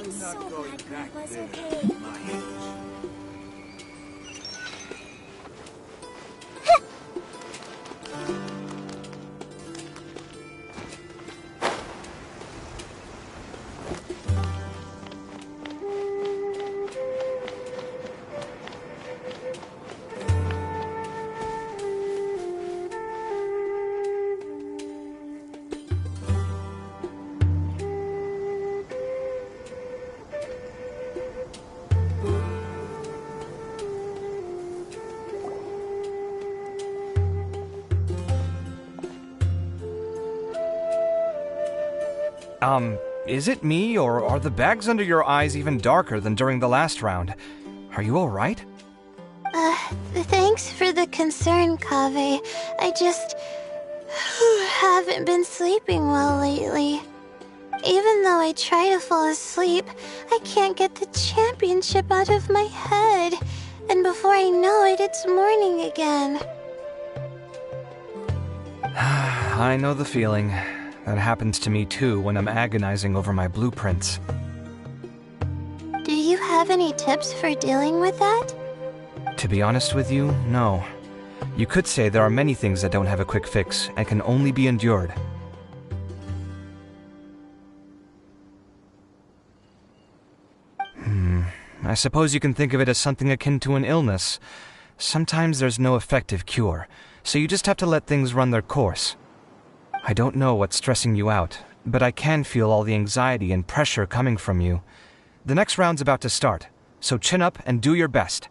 I'm so glad Grandpa's okay. Is it me, or are the bags under your eyes even darker than during the last round? Are you alright? Thanks for the concern, Kaveh. I just haven't been sleeping well lately. Even though I try to fall asleep, I can't get the championship out of my head. And before I know it, it's morning again. I know the feeling. That happens to me too when I'm agonizing over my blueprints. Do you have any tips for dealing with that? To be honest with you, no. You could say there are many things that don't have a quick fix and can only be endured. I suppose you can think of it as something akin to an illness. Sometimes there's no effective cure, so you just have to let things run their course. I don't know what's stressing you out, but I can feel all the anxiety and pressure coming from you. The next round's about to start, so chin up and do your best.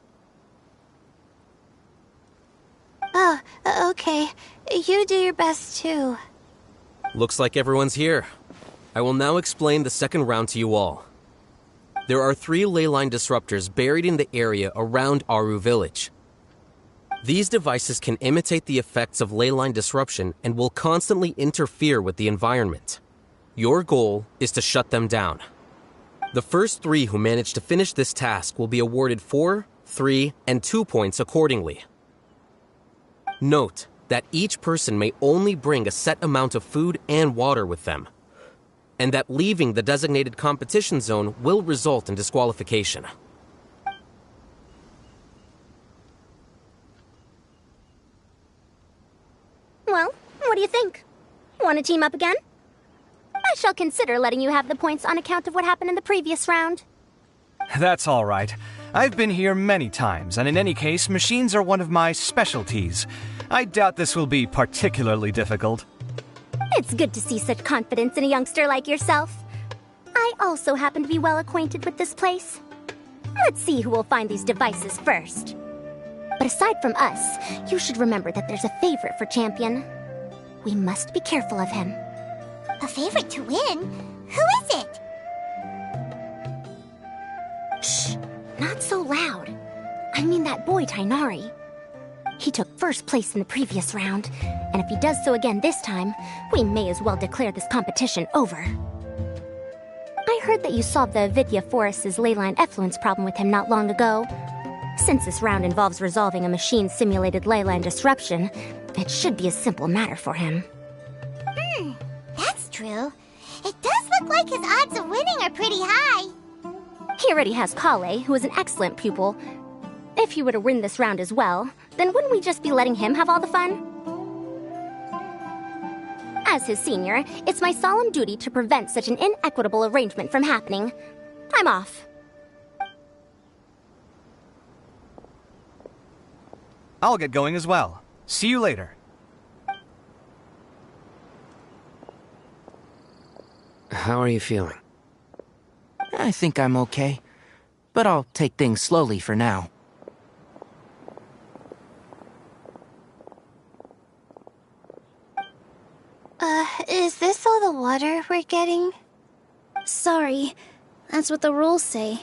Oh, okay. You do your best too. Looks like everyone's here. I will now explain the second round to you all. There are 3 leyline disruptors buried in the area around Aru Village. These devices can imitate the effects of leyline disruption and will constantly interfere with the environment. Your goal is to shut them down. The first 3 who manage to finish this task will be awarded 4, 3, and 2 points accordingly. Note that each person may only bring a set amount of food and water with them, and that leaving the designated competition zone will result in disqualification. Well, what do you think? Want to team up again? I shall consider letting you have the points on account of what happened in the previous round. That's all right. I've been here many times, and in any case, machines are one of my specialties. I doubt this will be particularly difficult. It's good to see such confidence in a youngster like yourself. I also happen to be well acquainted with this place. Let's see who will find these devices first. But aside from us, you should remember that there's a favorite for Champion. We must be careful of him. A favorite to win? Who is it? Shh! Not so loud. I mean that boy Tainari. He took first place in the previous round, and if he does so again this time, we may as well declare this competition over. I heard that you solved the Vidya Forest's leyline effluence problem with him not long ago. Since this round involves resolving a machine-simulated leyline disruption, it should be a simple matter for him. That's true. It does look like his odds of winning are pretty high. He already has Kale, who is an excellent pupil. If he were to win this round as well, then wouldn't we just be letting him have all the fun? As his senior, it's my solemn duty to prevent such an inequitable arrangement from happening. I'm off. I'll get going as well. See you later. How are you feeling? I think I'm okay, but I'll take things slowly for now. Is this all the water we're getting? Sorry, that's what the rules say.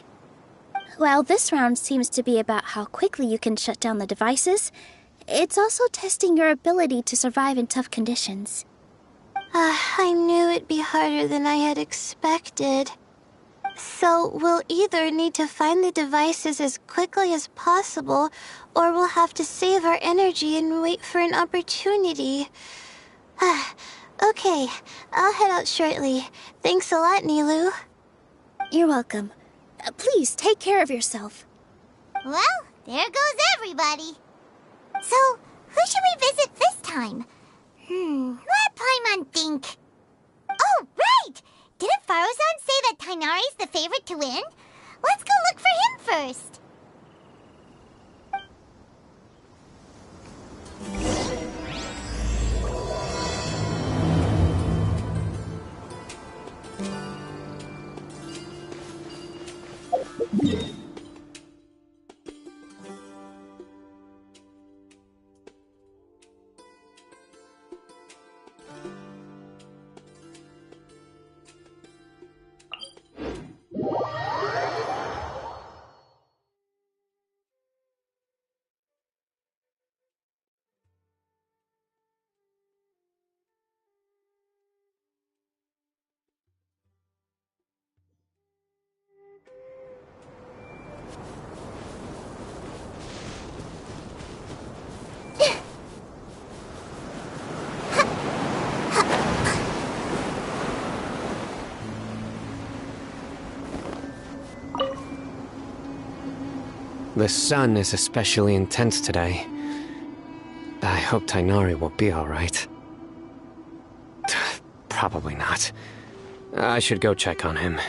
While this round seems to be about how quickly you can shut down the devices, it's also testing your ability to survive in tough conditions. I knew it'd be harder than I had expected. So we'll either need to find the devices as quickly as possible, or we'll have to save our energy and wait for an opportunity. Okay, I'll head out shortly. Thanks a lot, Nilu. You're welcome. Please, take care of yourself. Well, there goes everybody. So, who should we visit this time? Let Paimon think. Oh, right! Didn't Farozan say that Tainari's the favorite to win? Let's go look for him first. The sun is especially intense today. I hope Tainari will be alright. Probably not. I should go check on him.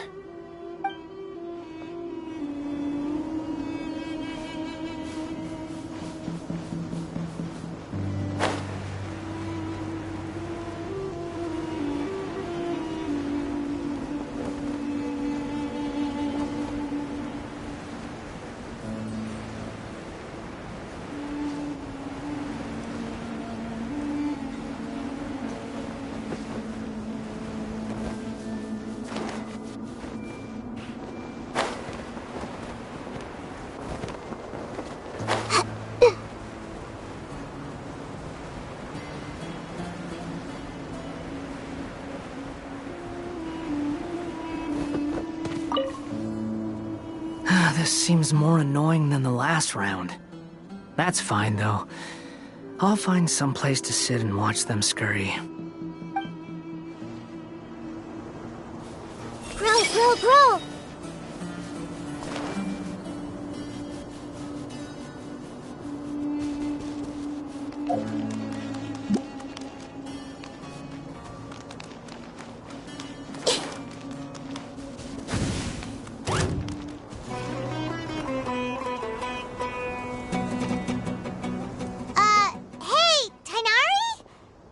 This seems more annoying than the last round. That's fine, though. I'll find some place to sit and watch them scurry. Grow! Hey, Tainari?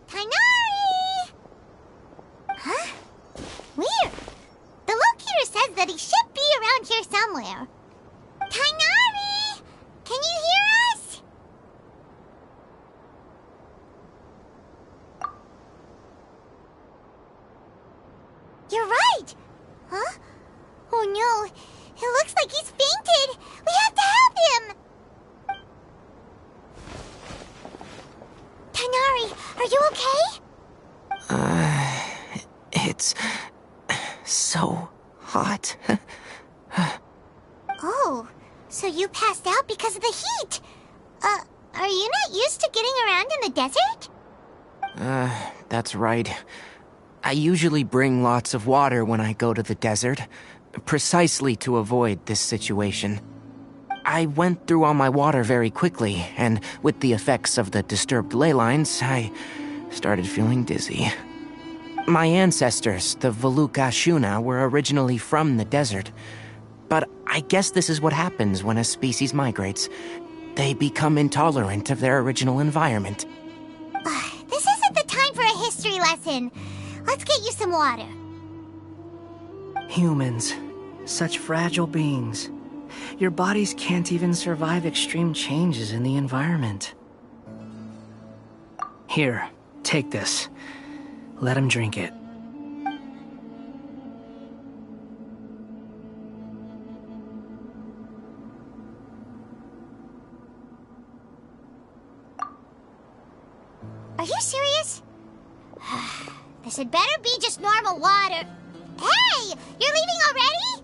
Tainari! Huh? Weird. The locator says that he should be around here somewhere. Tainari! Can you hear us? You're right! Huh? Oh no, it looks like he's fainted! We have to help him! Tainari, are you okay? It's so hot. Oh, so you passed out because of the heat. Are you not used to getting around in the desert? That's right. I usually bring lots of water when I go to the desert, precisely to avoid this situation. I went through all my water very quickly, and with the effects of the disturbed ley lines, I started feeling dizzy. My ancestors, the Veluka Shuna, were originally from the desert. But I guess this is what happens when a species migrates. They become intolerant of their original environment. This isn't the time for a history lesson. Let's get you some water. Humans, such fragile beings. Your bodies can't even survive extreme changes in the environment. Here, take this. Let him drink it. Are you serious? This had better be just normal water. Hey! You're leaving already?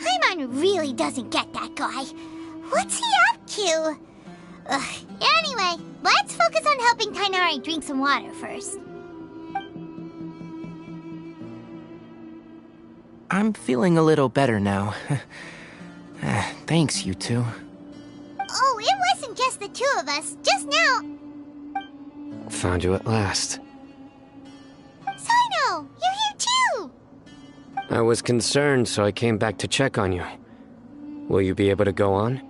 Paimon really doesn't get that guy. What's he up to? Anyway, let's focus on helping Tainari drink some water first. I'm feeling a little better now. Thanks, you two. Oh, it wasn't just the two of us. Just now... Found you at last. Sino, you're here too! I was concerned, so I came back to check on you. Will you be able to go on?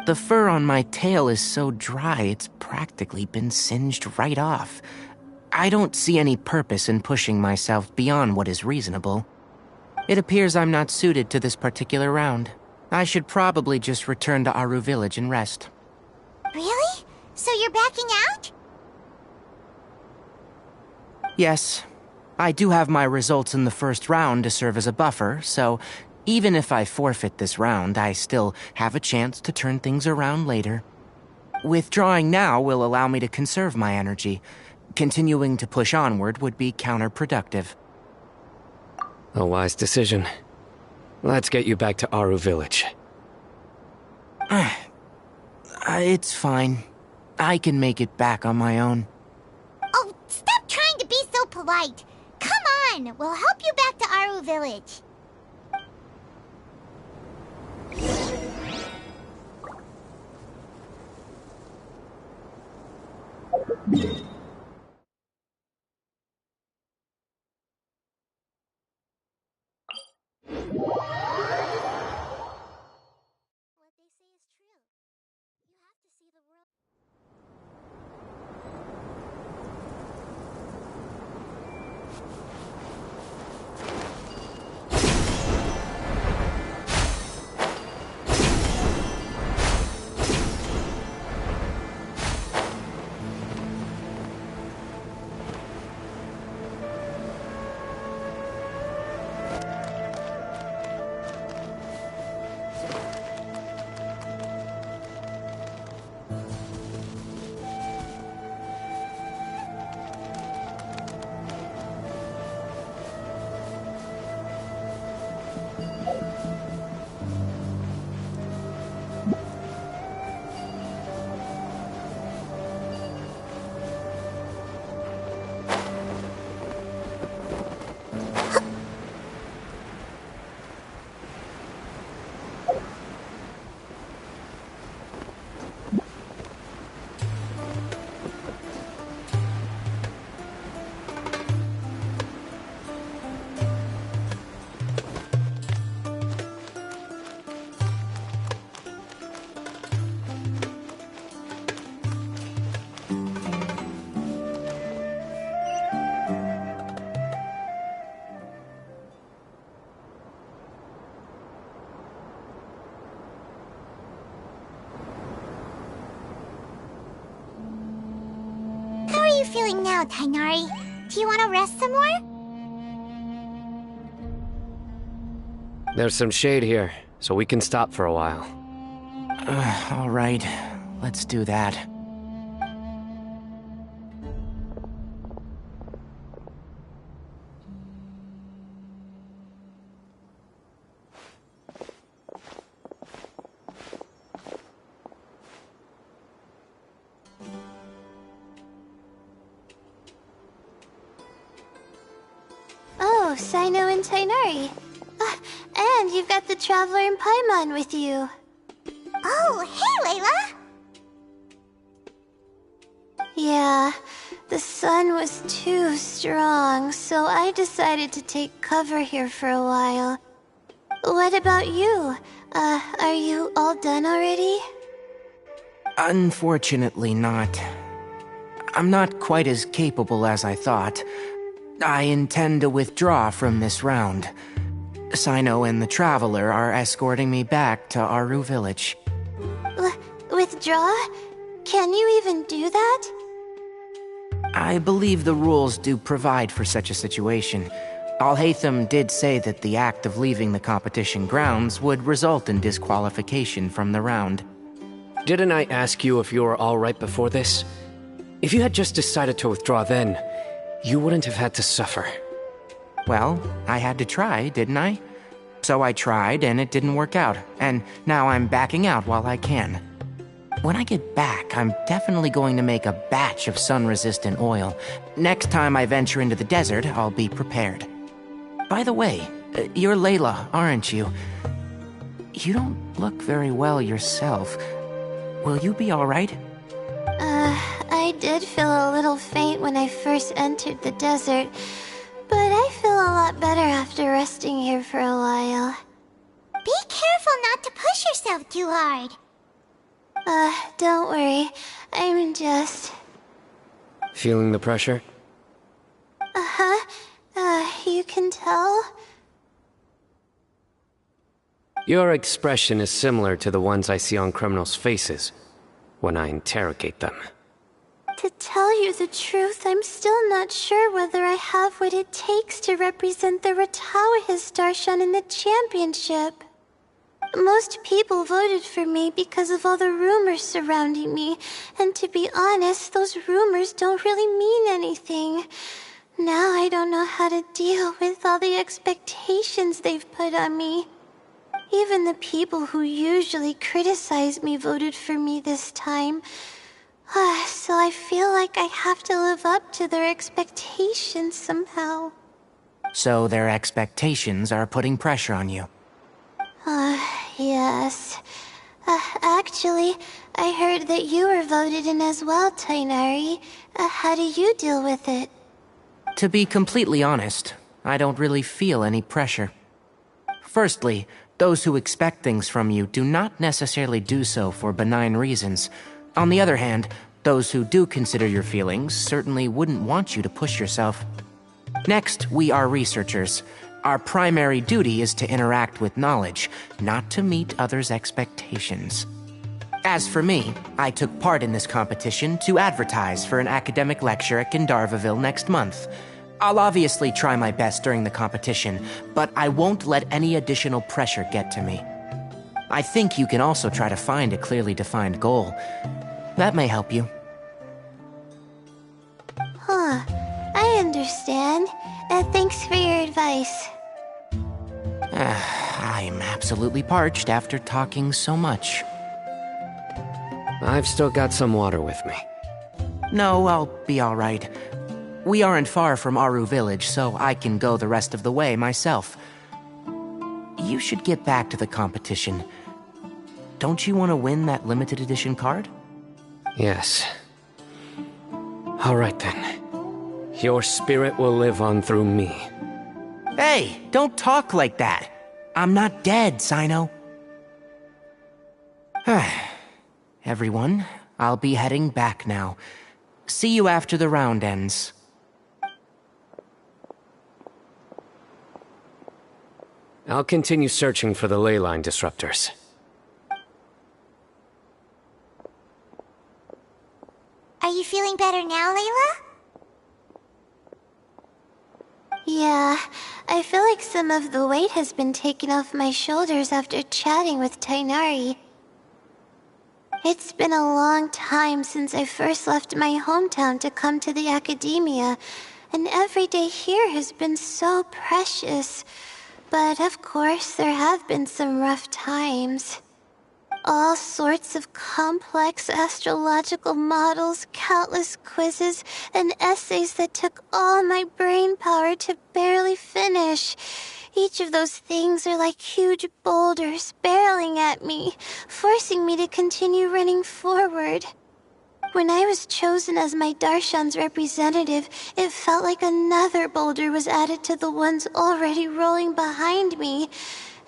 The fur on my tail is so dry, it's practically been singed right off. I don't see any purpose in pushing myself beyond what is reasonable. It appears I'm not suited to this particular round. I should probably just return to Aru Village and rest. Really? So you're backing out? Yes. I do have my results in the first round to serve as a buffer, so even if I forfeit this round, I still have a chance to turn things around later. Withdrawing now will allow me to conserve my energy. Continuing to push onward would be counterproductive. A wise decision. Let's get you back to Aru Village. It's fine. I can make it back on my own. Oh, stop trying to be so polite. Come on, we'll help you back to Aru Village. What they say is true. You have to see the world. How are you feeling now, Tainari? Do you want to rest some more? There's some shade here, so we can stop for a while. All right, let's do that. Oh, Sino and Tainari. And you've got the Traveler and Paimon with you. Oh, hey, Layla! Yeah, the sun was too strong, so I decided to take cover here for a while. What about you? Are you all done already? Unfortunately not. I'm not quite as capable as I thought. I intend to withdraw from this round. Sino and the Traveler are escorting me back to Aru Village. Withdraw? Can you even do that? I believe the rules do provide for such a situation. Alhaitham did say that the act of leaving the competition grounds would result in disqualification from the round. Didn't I ask you if you were alright before this? If you had just decided to withdraw then, you wouldn't have had to suffer. Well, I had to try, didn't I? So I tried, and it didn't work out, and now I'm backing out while I can. When I get back, I'm definitely going to make a batch of sun-resistant oil. Next time I venture into the desert, I'll be prepared. By the way, you're Layla, aren't you? You don't look very well yourself. Will you be alright? I did feel a little faint when I first entered the desert, but I feel a lot better after resting here for a while. Be careful not to push yourself too hard. Don't worry. I'm just... Feeling the pressure? Uh-huh. You can tell? Your expression is similar to the ones I see on criminals' faces when I interrogate them. To tell you the truth, I'm still not sure whether I have what it takes to represent the Ratawa Darshan in the championship. Most people voted for me because of all the rumors surrounding me, and to be honest, those rumors don't really mean anything. Now I don't know how to deal with all the expectations they've put on me. Even the people who usually criticize me voted for me this time. So I feel like I have to live up to their expectations somehow. So their expectations are putting pressure on you. Yes. Actually, I heard that you were voted in as well, Tainari. How do you deal with it? To be completely honest, I don't really feel any pressure. Firstly, those who expect things from you do not necessarily do so for benign reasons. On the other hand, those who do consider your feelings certainly wouldn't want you to push yourself. Next, we are researchers. Our primary duty is to interact with knowledge, not to meet others' expectations. As for me, I took part in this competition to advertise for an academic lecture at Gandharvaville next month. I'll obviously try my best during the competition, but I won't let any additional pressure get to me. I think you can also try to find a clearly defined goal. That may help you. I understand. Thanks for your advice. I'm absolutely parched after talking so much. I've still got some water with me. No, I'll be alright. We aren't far from Aru Village, so I can go the rest of the way myself. You should get back to the competition. Don't you want to win that limited edition card? Yes. Alright then. Your spirit will live on through me. Hey, don't talk like that. I'm not dead, Sino. Everyone, I'll be heading back now. See you after the round ends. I'll continue searching for the ley line disruptors. Are you feeling better now, Layla? Yeah, I feel like some of the weight has been taken off my shoulders after chatting with Tainari. It's been a long time since I first left my hometown to come to the academia, and every day here has been so precious. But of course, there have been some rough times. All sorts of complex astrological models, countless quizzes, and essays that took all my brain power to barely finish. Each of those things are like huge boulders barreling at me, forcing me to continue running forward. When I was chosen as my Darshan's representative, it felt like another boulder was added to the ones already rolling behind me.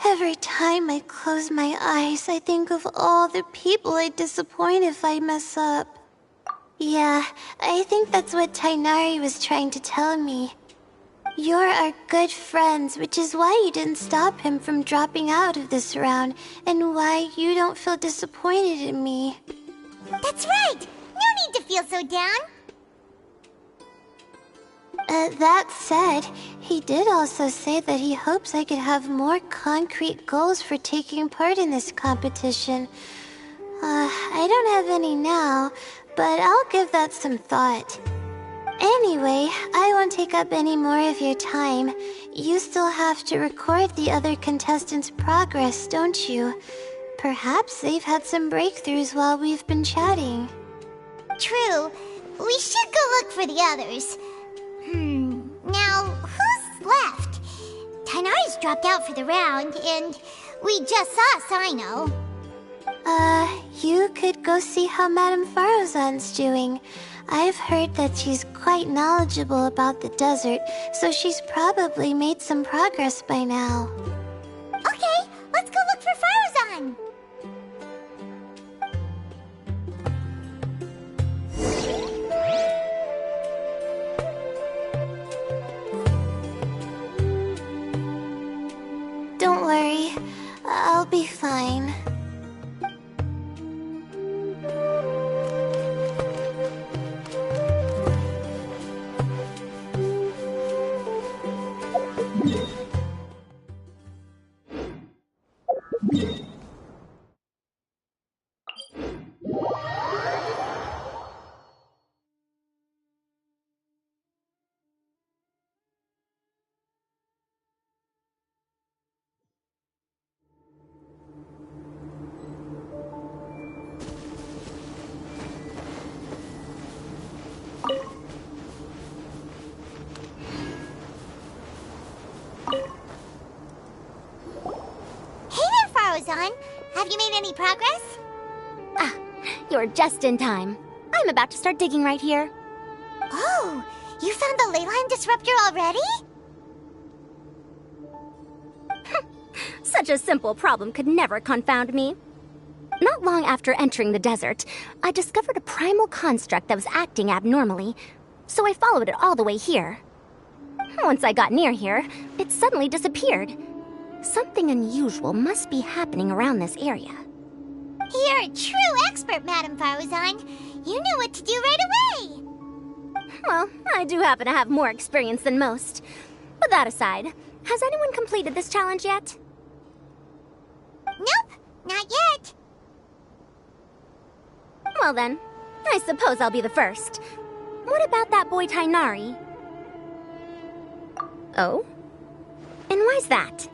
Every time I close my eyes, I think of all the people I'd disappoint if I mess up. Yeah, I think that's what Tainari was trying to tell me. You're our good friends, which is why you didn't stop him from dropping out of this round, and why you don't feel disappointed in me. That's right! No need to feel so down! That said, he did also say that he hopes I could have more concrete goals for taking part in this competition. I don't have any now, but I'll give that some thought. Anyway, I won't take up any more of your time. You still have to record the other contestants' progress, don't you? Perhaps they've had some breakthroughs while we've been chatting. True. We should go look for the others. Now, who's left? dropped out for the round, and we just saw Sino. You could go see how Madame Farozan's doing. I've heard that she's quite knowledgeable about the desert, so she's probably made some progress by now. Okay, let's go look for Farozan. Don't worry, I'll be fine. Have you made any progress? Ah, you're just in time. I'm about to start digging right here. Oh, you found the leyline disruptor already? Such a simple problem could never confound me. Not long after entering the desert, I discovered a primal construct that was acting abnormally, so I followed it all the way here. Once I got near here, it suddenly disappeared. Something unusual must be happening around this area. You're a true expert, Madame Farozan. You knew what to do right away. Well, I do happen to have more experience than most. But that aside, has anyone completed this challenge yet? Nope, not yet. Well then, I suppose I'll be the first. What about that boy Tainari? Oh? And why's that?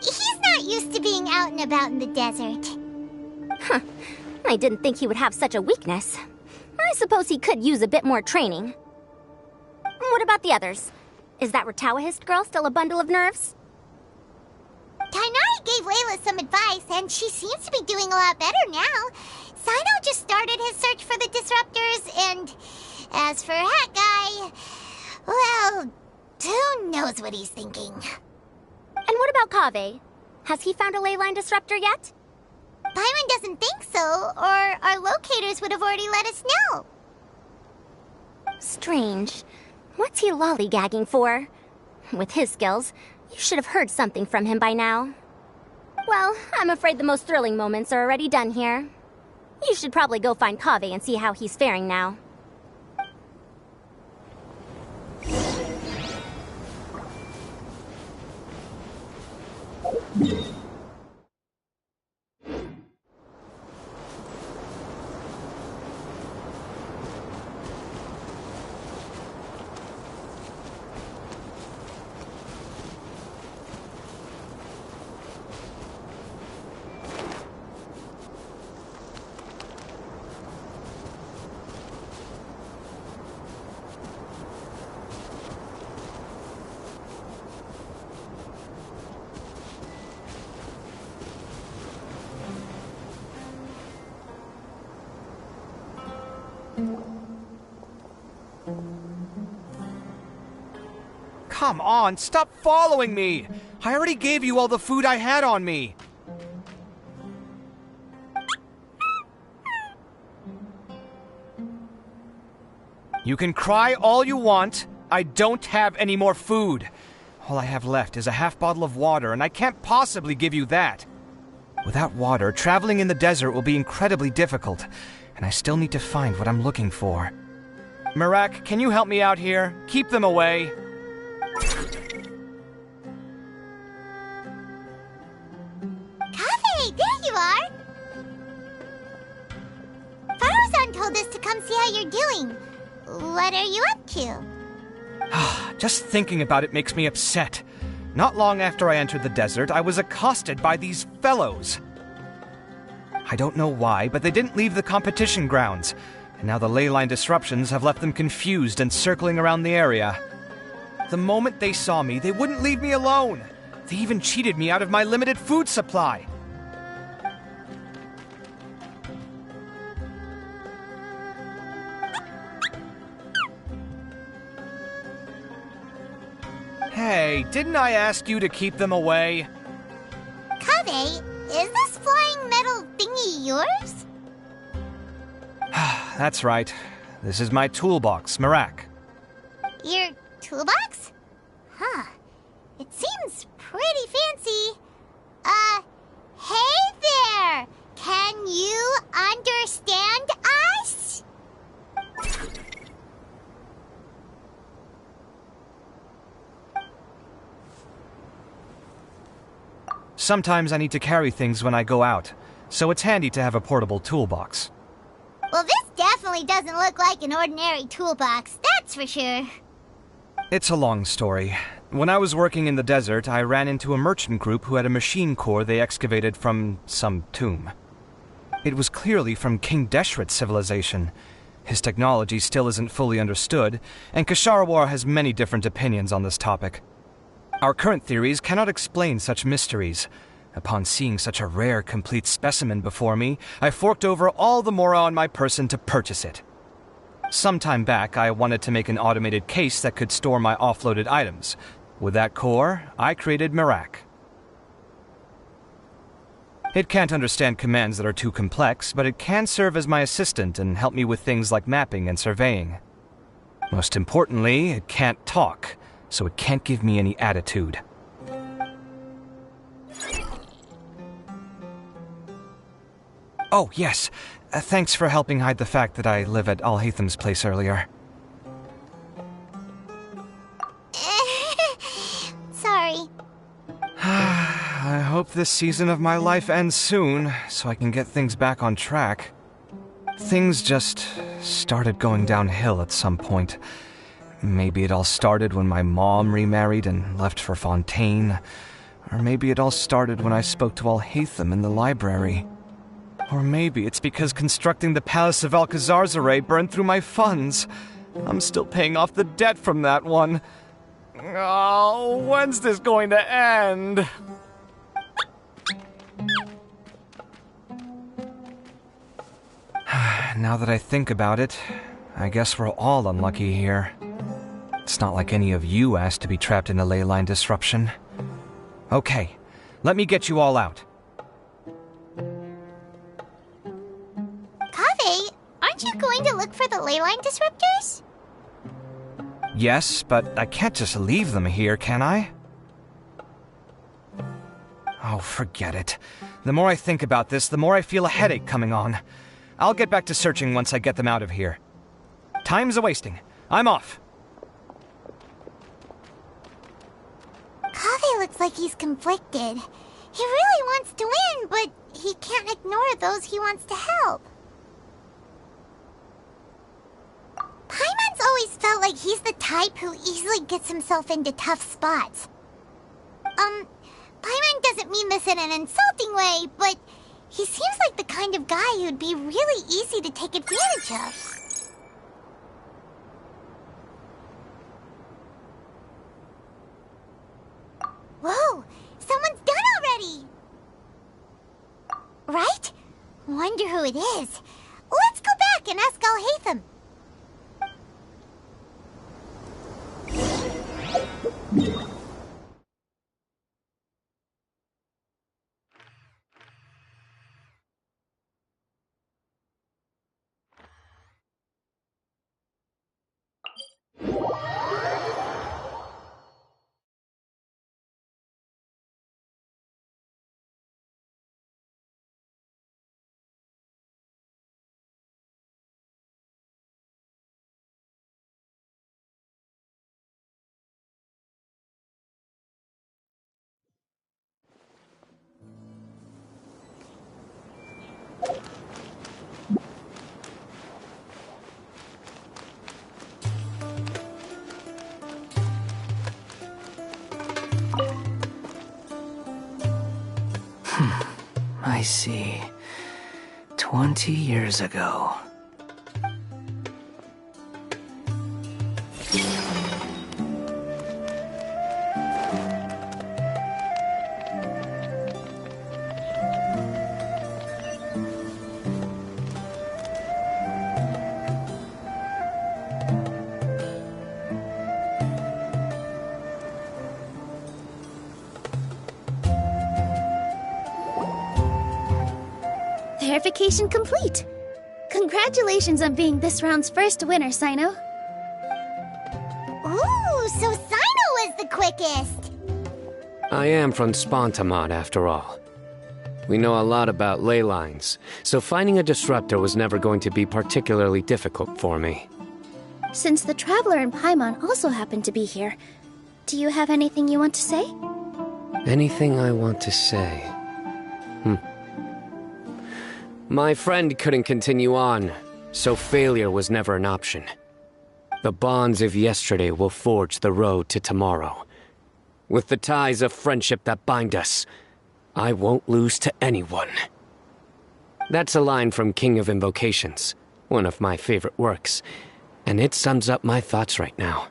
He's not used to being out and about in the desert. Huh. I didn't think he would have such a weakness. I suppose he could use a bit more training. What about the others? Is that Ratawahist girl still a bundle of nerves? Tainari gave Layla some advice, and she seems to be doing a lot better now. Sino just started his search for the disruptors, and as for Hat Guy, well, who knows what he's thinking. And what about Kaveh? Has he found a leyline disruptor yet? Byron doesn't think so, or our locators would have already let us know. Strange. What's he lollygagging for? With his skills, you should have heard something from him by now. Well, I'm afraid the most thrilling moments are already done here. You should probably go find Kaveh and see how he's faring now. Come on, stop following me! I already gave you all the food I had on me! You can cry all you want. I don't have any more food. All I have left is a half bottle of water, and I can't possibly give you that. Without water, traveling in the desert will be incredibly difficult, and I still need to find what I'm looking for. Mirak, can you help me out here? Keep them away. Kaveh, there you are! Farozan told us to come see how you're doing. What are you up to? Just thinking about it makes me upset. Not long after I entered the desert, I was accosted by these fellows. I don't know why, but they didn't leave the competition grounds, and now the leyline disruptions have left them confused and circling around the area. The moment they saw me, they wouldn't leave me alone. They even cheated me out of my limited food supply. Hey, didn't I ask you to keep them away? Kaveh, is this flying metal thingy yours? That's right. This is my toolbox, Marak. Your toolbox? Huh. It seems pretty fancy. Hey there! Can you understand us? Sometimes I need to carry things when I go out, so it's handy to have a portable toolbox. Well, this definitely doesn't look like an ordinary toolbox, that's for sure. It's a long story. When I was working in the desert, I ran into a merchant group who had a machine core they excavated from some tomb. It was clearly from King Deshret's civilization. His technology still isn't fully understood, and Kasharawar has many different opinions on this topic. Our current theories cannot explain such mysteries. Upon seeing such a rare, complete specimen before me, I forked over all the mora on my person to purchase it. Some time back, I wanted to make an automated case that could store my offloaded items. With that core, I created Marak. It can't understand commands that are too complex, but it can serve as my assistant and help me with things like mapping and surveying. Most importantly, it can't talk, so it can't give me any attitude. Oh, yes. Thanks for helping hide the fact that I live at Alhatham's place earlier. Sorry. I hope this season of my life ends soon, so I can get things back on track. Things just started going downhill at some point. Maybe it all started when my mom remarried and left for Fontaine. Or maybe it all started when I spoke to Alhatham in the library. Or maybe it's because constructing the Palace of Alcazarzaray burned through my funds. I'm still paying off the debt from that one. Oh, when's this going to end? Now that I think about it, I guess we're all unlucky here. It's not like any of you asked to be trapped in a ley line disruption. Okay, let me get you all out. Kaveh, aren't you going to look for the ley line disruptors? Yes, but I can't just leave them here, can I? Oh, forget it. The more I think about this, the more I feel a headache coming on. I'll get back to searching once I get them out of here. Time's a-wasting. I'm off. Kaveh looks like he's conflicted. He really wants to win, but he can't ignore those he wants to help. Paimon's always felt like he's the type who easily gets himself into tough spots. Paimon doesn't mean this in an insulting way, but he seems like the kind of guy who'd be really easy to take advantage of. Whoa! Someone's done already! Right? Wonder who it is. Let's go back and ask Alhatham. I see. 20 years ago. Verification complete. Congratulations on being this round's first winner, Sino. Ooh, so Sino was the quickest! I am from Spontamod, after all. We know a lot about ley lines, so finding a disruptor was never going to be particularly difficult for me. Since the Traveler and Paimon also happen to be here, do you have anything you want to say? Anything I want to say? My friend couldn't continue on, so failure was never an option. The bonds of yesterday will forge the road to tomorrow. With the ties of friendship that bind us, I won't lose to anyone. That's a line from King of Invocations, one of my favorite works, and it sums up my thoughts right now.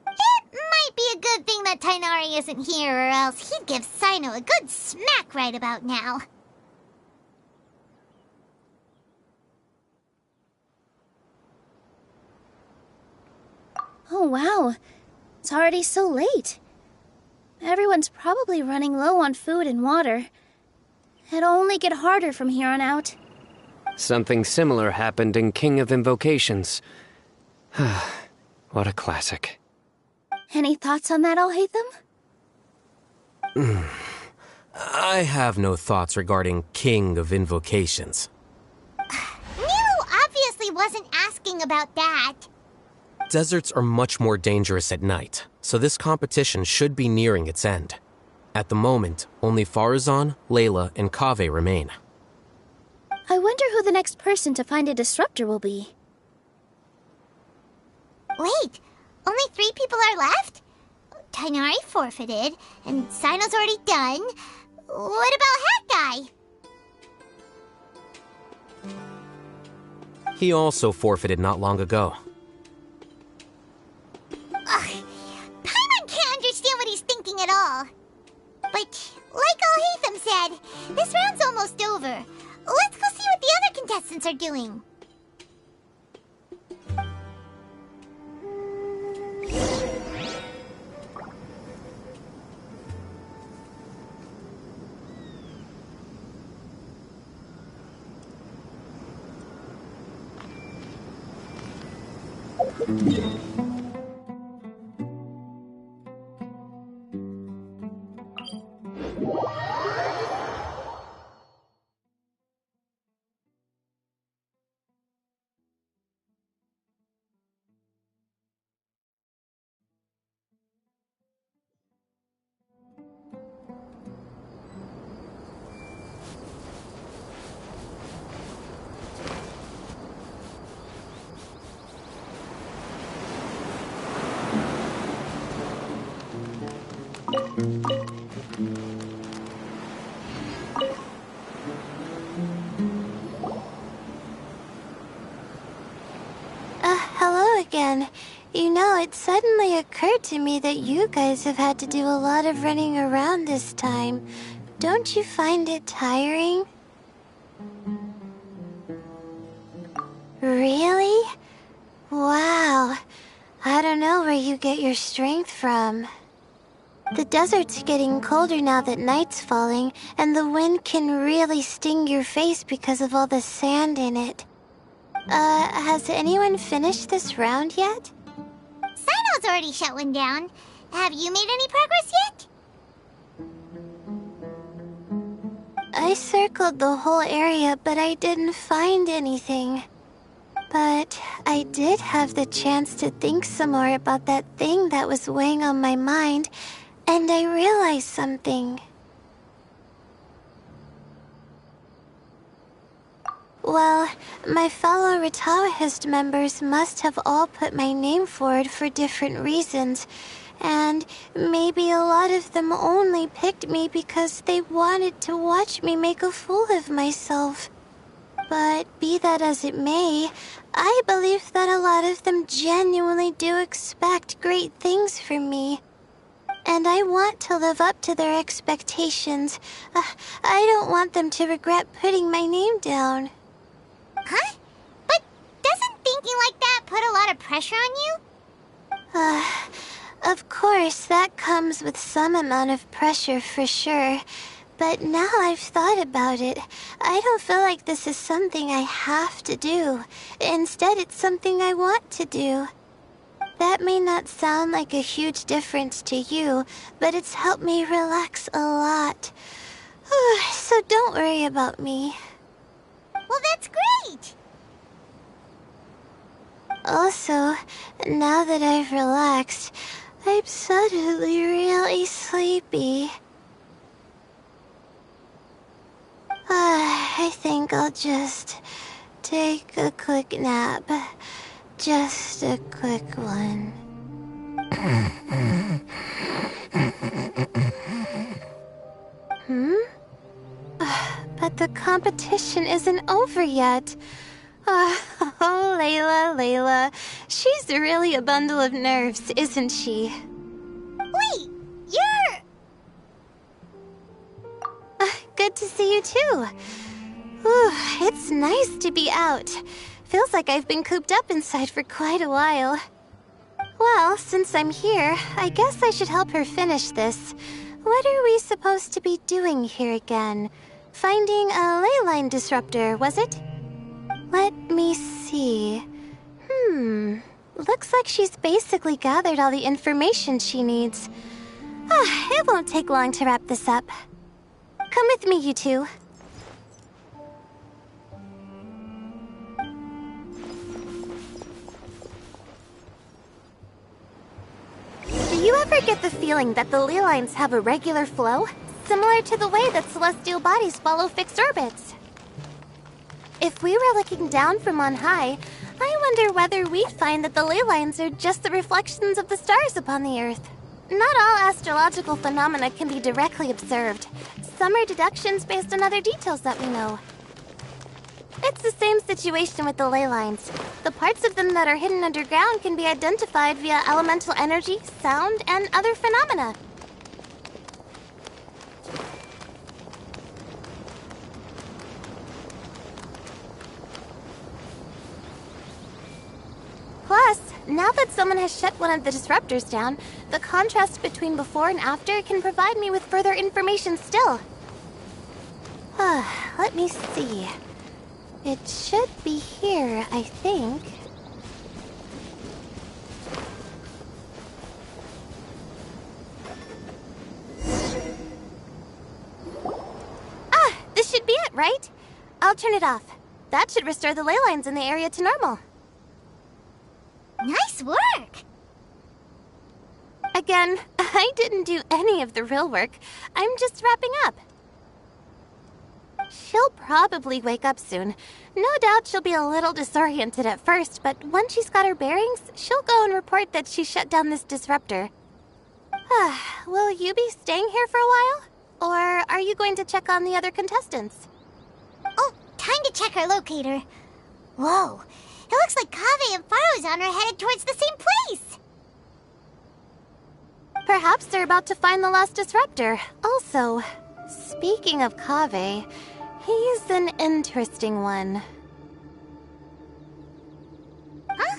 It might be a good thing that Tainari isn't here, or else he'd give Sino a good smack right about now. Oh wow, it's already so late. Everyone's probably running low on food and water. It'll only get harder from here on out. Something similar happened in King of Invocations. What a classic. Any thoughts on that, Alhaitham? I have no thoughts regarding King of Invocations. Nero obviously wasn't asking about that. Deserts are much more dangerous at night, so this competition should be nearing its end. At the moment, only Farazan, Layla, and Kaveh remain. I wonder who the next person to find a disruptor will be. Wait, only 3 people are left? Tainari forfeited, and Sino's already done. What about Hat Guy? He also forfeited not long ago. Paimon can't understand what he's thinking at all. But, like Alhaitham said, this round's almost over. Let's go see what the other contestants are doing. Hello again. You know, it suddenly occurred to me that you guys have had to do a lot of running around this time. Don't you find it tiring? Really? Wow. I don't know where you get your strength from. The desert's getting colder now that night's falling, and the wind can really sting your face because of all the sand in it. Has anyone finished this round yet? Sino's already shut one down. Have you made any progress yet? I circled the whole area, but I didn't find anything. But I did have the chance to think some more about that thing that was weighing on my mind, and I realized something. Well, my fellow Ritawahist members must have all put my name forward for different reasons, and maybe a lot of them only picked me because they wanted to watch me make a fool of myself. But be that as it may, I believe that a lot of them genuinely do expect great things from me. And I want to live up to their expectations. I don't want them to regret putting my name down. Huh? But doesn't thinking like that put a lot of pressure on you? Of course, that comes with some amount of pressure for sure. But now I've thought about it, I don't feel like this is something I have to do. Instead, it's something I want to do. That may not sound like a huge difference to you, but it's helped me relax a lot. So don't worry about me. Well, that's great! Also, now that I've relaxed, I'm suddenly really sleepy. I think I'll just take a quick nap. Just a quick one. But the competition isn't over yet. Oh, Layla. She's really a bundle of nerves, isn't she? Wait, you're... Good to see you too. It's nice to be out. Feels like I've been cooped up inside for quite a while. Well, since I'm here, I guess I should help her finish this. What are we supposed to be doing here again? Finding a ley line disruptor, was it? Let me see. Looks like she's basically gathered all the information she needs. It won't take long to wrap this up. Come with me, you two. Do you ever get the feeling that the ley lines have a regular flow? Similar to the way that celestial bodies follow fixed orbits. If we were looking down from on high, I wonder whether we'd find that the ley lines are just the reflections of the stars upon the Earth. Not all astrological phenomena can be directly observed. Some are deductions based on other details that we know. It's the same situation with the ley lines. The parts of them that are hidden underground can be identified via elemental energy, sound, and other phenomena. Plus, now that someone has shut one of the disruptors down, the contrast between before and after can provide me with further information still. Let me see. It should be here, I think. This should be it, right? I'll turn it off. That should restore the ley lines in the area to normal. Nice work! Again, I didn't do any of the real work. I'm just wrapping up. She'll probably wake up soon. No doubt she'll be a little disoriented at first, but once she's got her bearings, she'll go and report that she shut down this disruptor. Will you be staying here for a while? Or are you going to check on the other contestants? Oh, time to check our locator. Whoa, it looks like Kaveh and Farozan are headed towards the same place. Perhaps they're about to find the last disruptor. Also, speaking of Kaveh, he's an interesting one. Huh?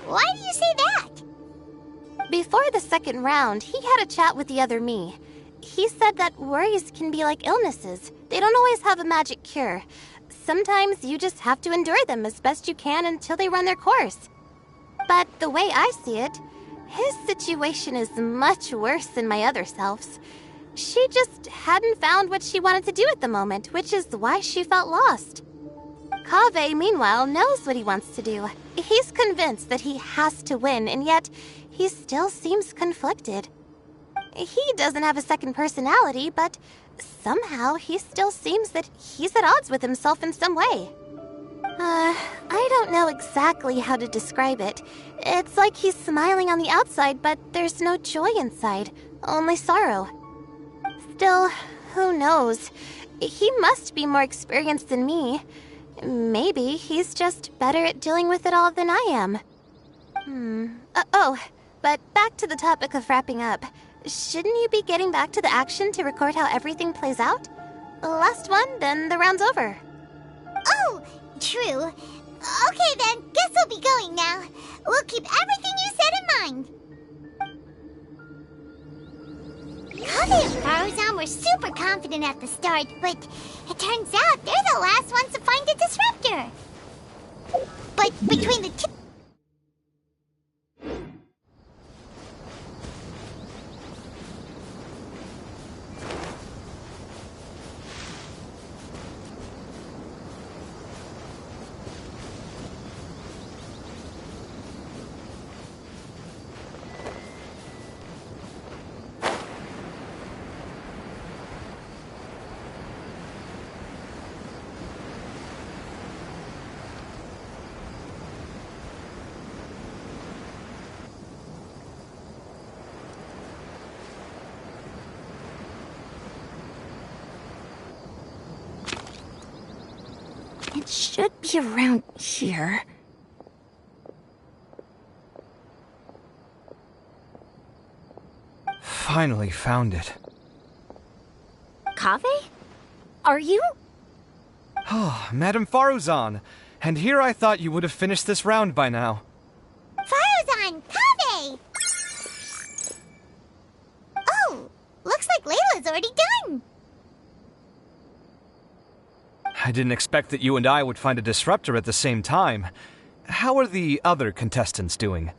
Why do you say that? Before the second round, he had a chat with the other me. He said that worries can be like illnesses. They don't always have a magic cure. Sometimes you just have to endure them as best you can until they run their course. But the way I see it, his situation is much worse than my other self's. She just hadn't found what she wanted to do at the moment, which is why she felt lost. Kaveh, meanwhile, knows what he wants to do. He's convinced that he has to win, and yet he still seems conflicted. He doesn't have a second personality, but somehow he still seems that he's at odds with himself in some way. I don't know exactly how to describe it. It's like he's smiling on the outside, but there's no joy inside, only sorrow. Still, who knows? He must be more experienced than me. Maybe he's just better at dealing with it all than I am. But back to the topic of wrapping up. Shouldn't you be getting back to the action to record how everything plays out? Last one, then the round's over. Oh, true. Okay then, guess we'll be going now. We'll keep everything you said in mind. Kaveh and Faruzan were super confident at the start, but it turns out they're the last ones to find a disruptor. But between the two... It should be around here. Finally found it. Kaveh? Are you? Oh, Madame Faruzan. And here I thought you would have finished this round by now. Faruzan! Kaveh! Oh, looks like Layla's already done. I didn't expect that you and I would find a disruptor at the same time. How are the other contestants doing?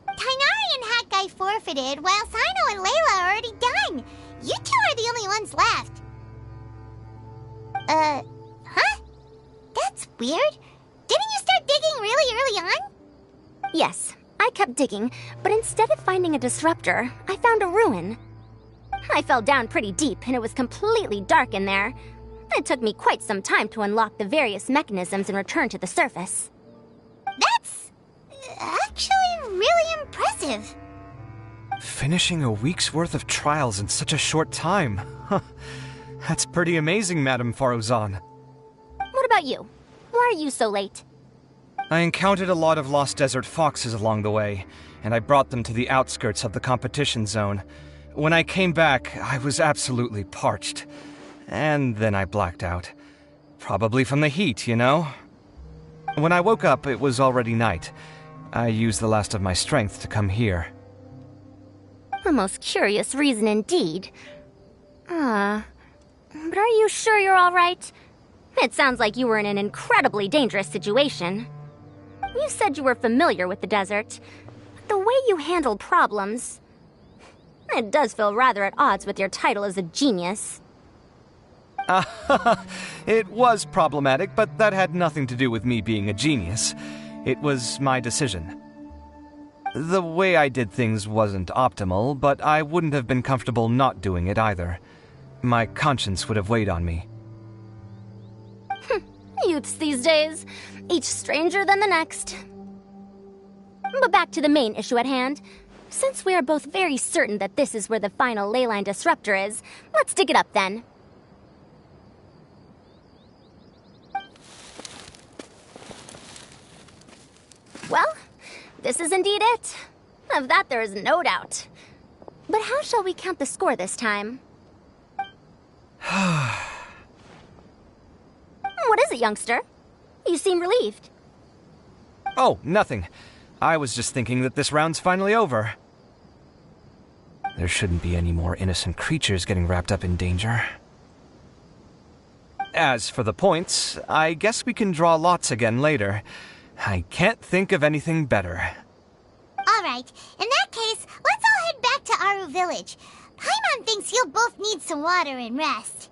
Tainari and Hat Guy forfeited, while Sino and Layla are already done. You two are the only ones left. Huh? That's weird. Didn't you start digging really early on? Yes, I kept digging, but instead of finding a disruptor, I found a ruin. I fell down pretty deep, and it was completely dark in there. It took me quite some time to unlock the various mechanisms and return to the surface. That's actually really impressive. Finishing a week's worth of trials in such a short time. Huh. That's pretty amazing, Madame Faruzan. What about you? Why are you so late? I encountered a lot of lost desert foxes along the way, and I brought them to the outskirts of the competition zone. When I came back, I was absolutely parched. And then I blacked out. Probably from the heat, you know? When I woke up, it was already night. I used the last of my strength to come here. A most curious reason indeed. But are you sure you're all right? It sounds like you were in an incredibly dangerous situation. You said you were familiar with the desert. But the way you handle problems... It does feel rather at odds with your title as a genius. It was problematic, but that had nothing to do with me being a genius. It was my decision. The way I did things wasn't optimal, but I wouldn't have been comfortable not doing it either. My conscience would have weighed on me. Youths these days, each stranger than the next. But back to the main issue at hand. Since we are both very certain that this is where the final leyline disruptor is, let's dig it up then. Well, this is indeed it. Of that there is no doubt. But how shall we count the score this time? What is it, youngster? You seem relieved. Oh, nothing. I was just thinking that this round's finally over. There shouldn't be any more innocent creatures getting wrapped up in danger. As for the points, I guess we can draw lots again later. I can't think of anything better. Alright, in that case, let's all head back to Aru Village. Paimon thinks you'll both need some water and rest.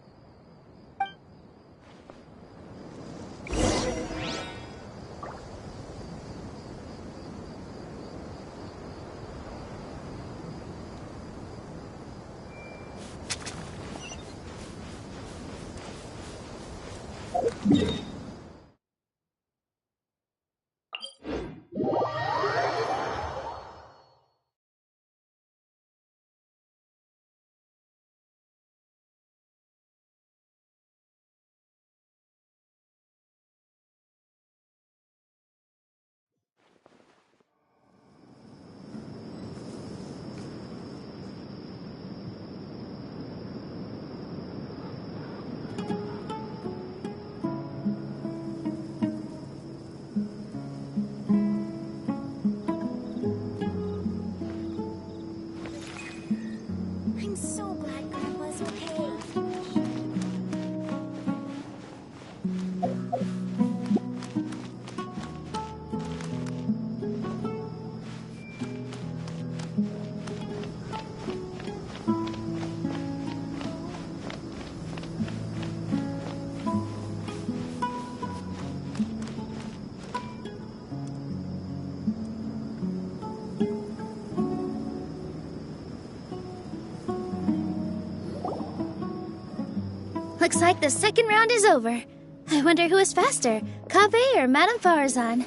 Looks like the second round is over. I wonder who is faster, Kaveh or Madame Farazan?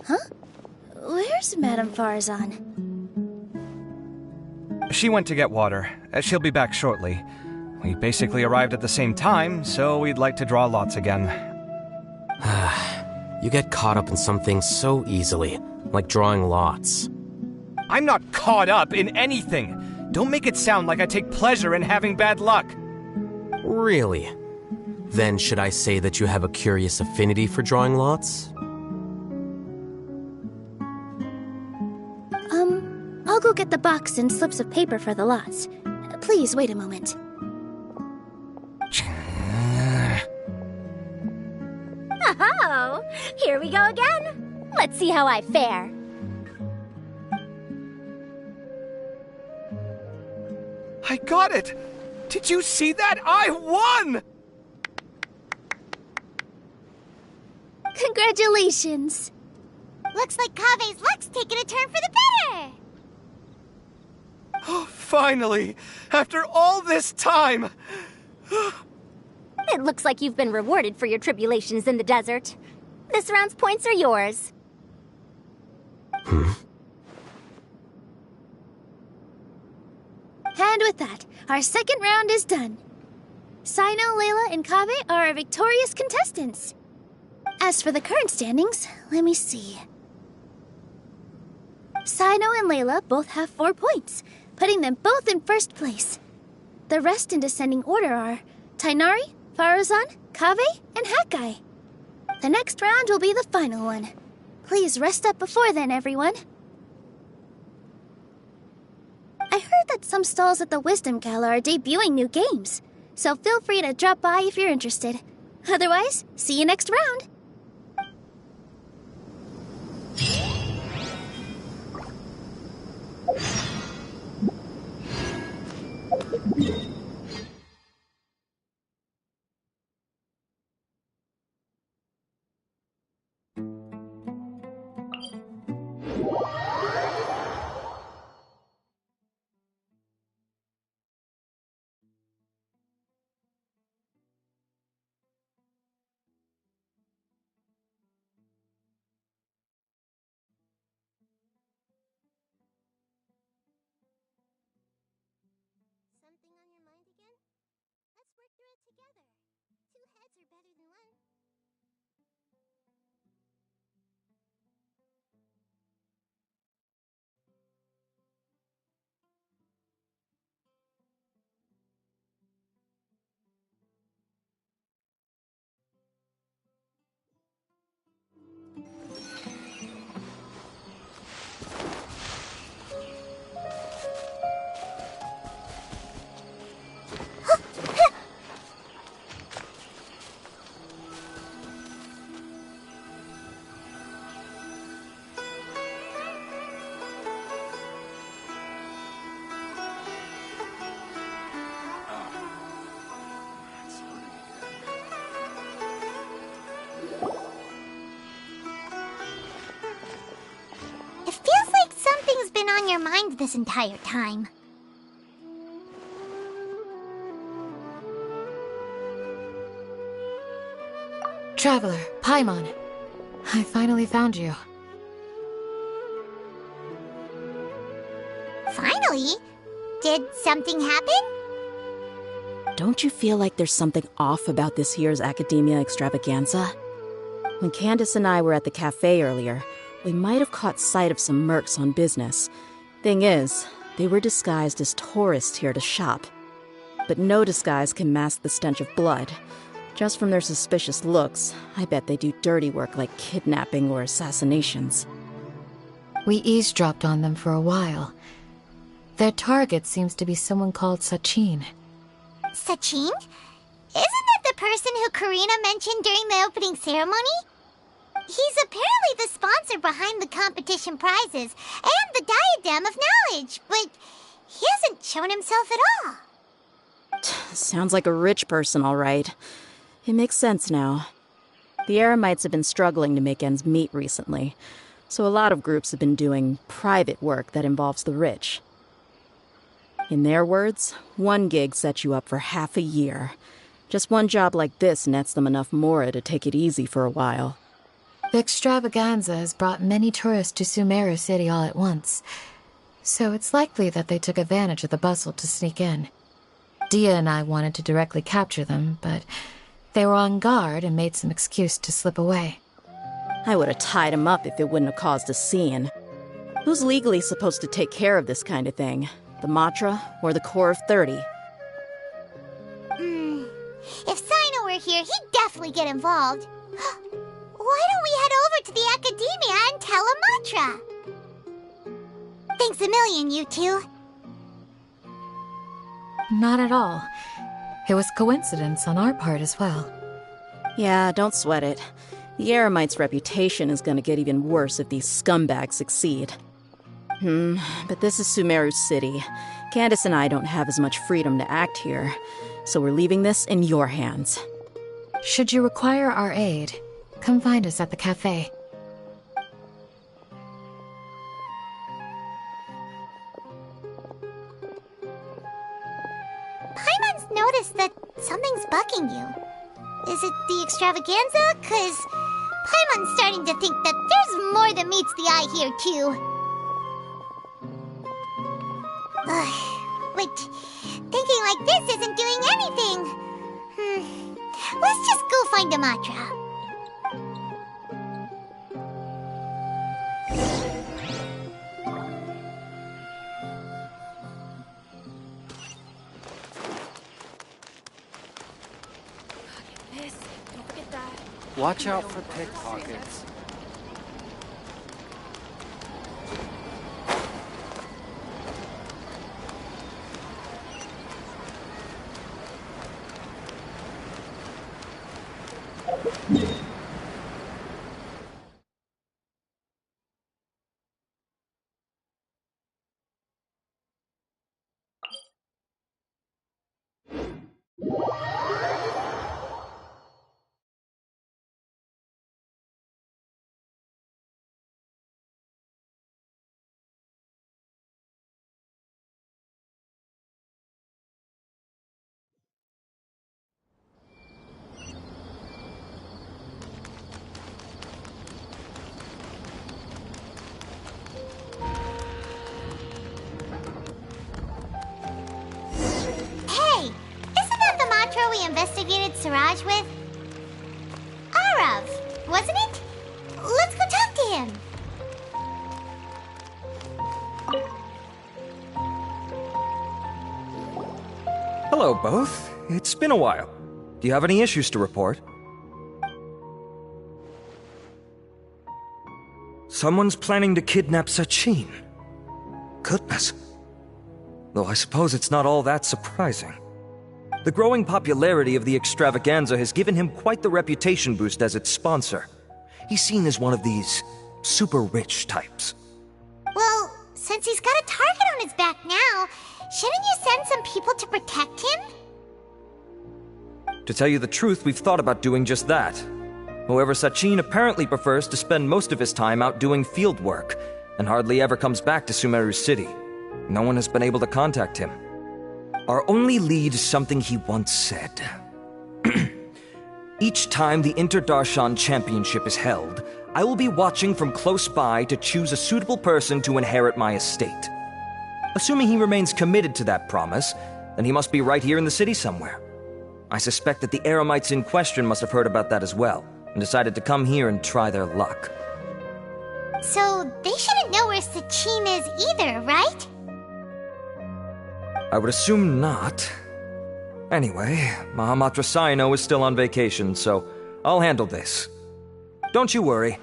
Huh? Where's Madame Farazan? She went to get water. She'll be back shortly. We basically arrived at the same time, so we'd like to draw lots again. You get caught up in some things so easily, like drawing lots. I'm not caught up in anything! Don't make it sound like I take pleasure in having bad luck! Really? Then should I say that you have a curious affinity for drawing lots? I'll go get the box and slips of paper for the lots. Please wait a moment. Oh, here we go again. Let's see how I fare. I got it! Did you see that? I won! Congratulations! Looks like Kaveh's luck's taking a turn for the better. Oh, finally! After all this time! It looks like you've been rewarded for your tribulations in the desert. This round's points are yours. And with that, our second round is done. Sino, Layla, and Kaveh are our victorious contestants. As for the current standings, let me see. Sino and Layla both have 4 points, putting them both in first place. The rest in descending order are Tainari, Farazan, Kaveh, and Hakai. The next round will be the final one. Please rest up before then, everyone. I heard that some stalls at the Wisdom Gala are debuting new games, so feel free to drop by if you're interested. Otherwise, see you next round. Something on your mind again? Let's work through it together. 2 heads are better than 1. It feels like something's been on your mind this entire time. Traveler, Paimon. I finally found you. Finally? Did something happen? Don't you feel like there's something off about this year's Academia Extravaganza? When Candace and I were at the cafe earlier, we might have caught sight of some mercs on business. Thing is, they were disguised as tourists here to shop. But no disguise can mask the stench of blood. Just from their suspicious looks, I bet they do dirty work like kidnapping or assassinations. We eavesdropped on them for a while. Their target seems to be someone called Sachin. Sachin? Isn't that the person who Karina mentioned during the opening ceremony? He's apparently the sponsor behind the competition prizes and the Diadem of Knowledge, but he hasn't shown himself at all. Sounds like a rich person, all right. It makes sense now. The Eremites have been struggling to make ends meet recently, so a lot of groups have been doing private work that involves the rich. In their words, one gig sets you up for half a year. Just one job like this nets them enough mora to take it easy for a while. The extravaganza has brought many tourists to Sumeru City all at once, so it's likely that they took advantage of the bustle to sneak in. Dia and I wanted to directly capture them, but they were on guard and made some excuse to slip away. I would have tied him up if it wouldn't have caused a scene. Who's legally supposed to take care of this kind of thing? The Matra or the Core of 30? If Sino were here, he'd definitely get involved. Why don't we head over to the Academia and tell Amatra? Thanks a million, you two. Not at all. It was coincidence on our part as well. Yeah, don't sweat it. The Eremite's reputation is gonna get even worse if these scumbags succeed. But this is Sumeru City. Candace and I don't have as much freedom to act here, so we're leaving this in your hands. Should you require our aid, come find us at the cafe. Paimon's noticed that something's bugging you. Is it the extravaganza? 'Cause Paimon's starting to think that there's more than meets the eye here, too. But thinking like this isn't doing anything. Let's just go find Amatra. Watch out for pickpockets. Investigated Siraj with? Arav, wasn't it? Let's go talk to him. Hello, both. It's been a while. Do you have any issues to report? Someone's planning to kidnap Sachin. Goodness. Though I suppose it's not all that surprising. The growing popularity of the extravaganza has given him quite the reputation boost as its sponsor. He's seen as one of these super rich types. Well, since he's got a target on his back now, shouldn't you send some people to protect him? To tell you the truth, we've thought about doing just that. However, Sachin apparently prefers to spend most of his time out doing field work, and hardly ever comes back to Sumeru City. No one has been able to contact him. Our only lead is something he once said. Each time the Inter-Darshan Championship is held, I will be watching from close by to choose a suitable person to inherit my estate. Assuming he remains committed to that promise, then he must be right here in the city somewhere. I suspect that the Eremites in question must have heard about that as well, and decided to come here and try their luck. So they shouldn't know where Sachin is either, right? I would assume not. Anyway, Mahamatra Saino is still on vacation, so I'll handle this. Don't you worry.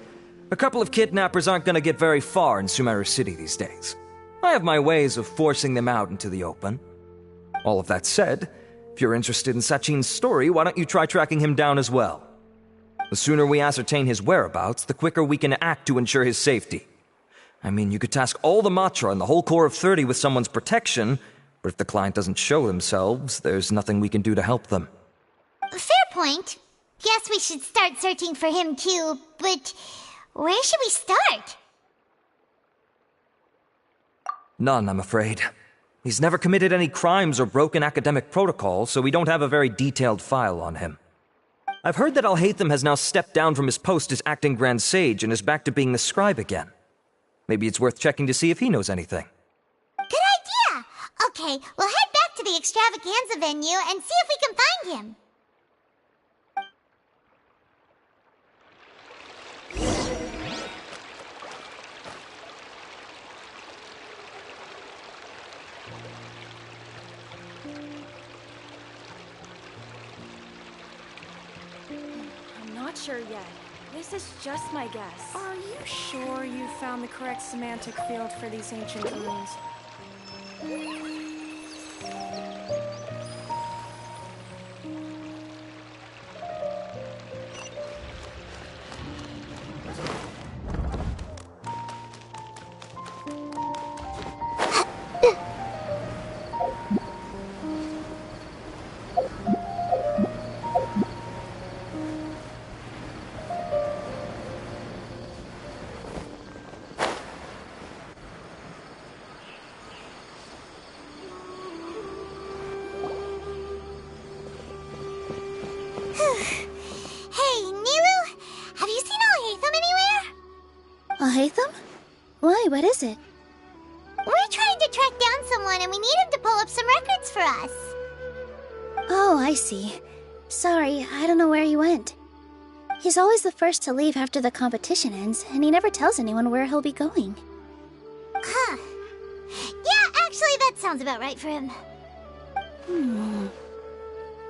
A couple of kidnappers aren't gonna get very far in Sumeru City these days. I have my ways of forcing them out into the open. All of that said, if you're interested in Sachin's story, why don't you try tracking him down as well? The sooner we ascertain his whereabouts, the quicker we can act to ensure his safety. I mean, you could task all the Matra and the whole Core of 30 with someone's protection, but if the client doesn't show themselves, there's nothing we can do to help them. Fair point. Guess we should start searching for him too, but where should we start? None, I'm afraid. He's never committed any crimes or broken academic protocol, so we don't have a very detailed file on him. I've heard that Alhaitham has now stepped down from his post as acting Grand Sage and is back to being the scribe again. Maybe it's worth checking to see if he knows anything. Good idea! Okay, we'll head back to the extravaganza venue and see if we can find him. I'm not sure yet. This is just my guess. Are you sure you found the correct semantic field for these ancient runes? Hey, Nilu! Have you seen Alhaitham anywhere? Alhaitham? Why, what is it? We're trying to track down someone and we need him to pull up some records for us. Oh, I see. Sorry, I don't know where he went. He's always the first to leave after the competition ends, and he never tells anyone where he'll be going. Huh. Yeah, actually, that sounds about right for him.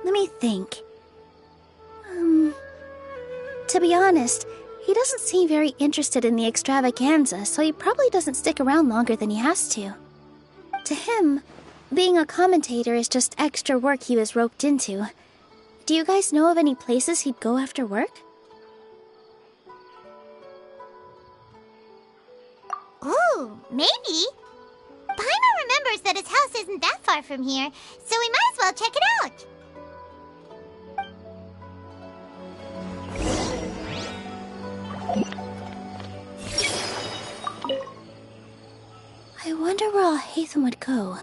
Let me think. To be honest, he doesn't seem very interested in the extravaganza, so he probably doesn't stick around longer than he has to. To him, being a commentator is just extra work he was roped into. Do you guys know of any places he'd go after work? Ooh, maybe. Paimon remembers that his house isn't that far from here, so we might as well check it out. I wonder where Alhaitham would go.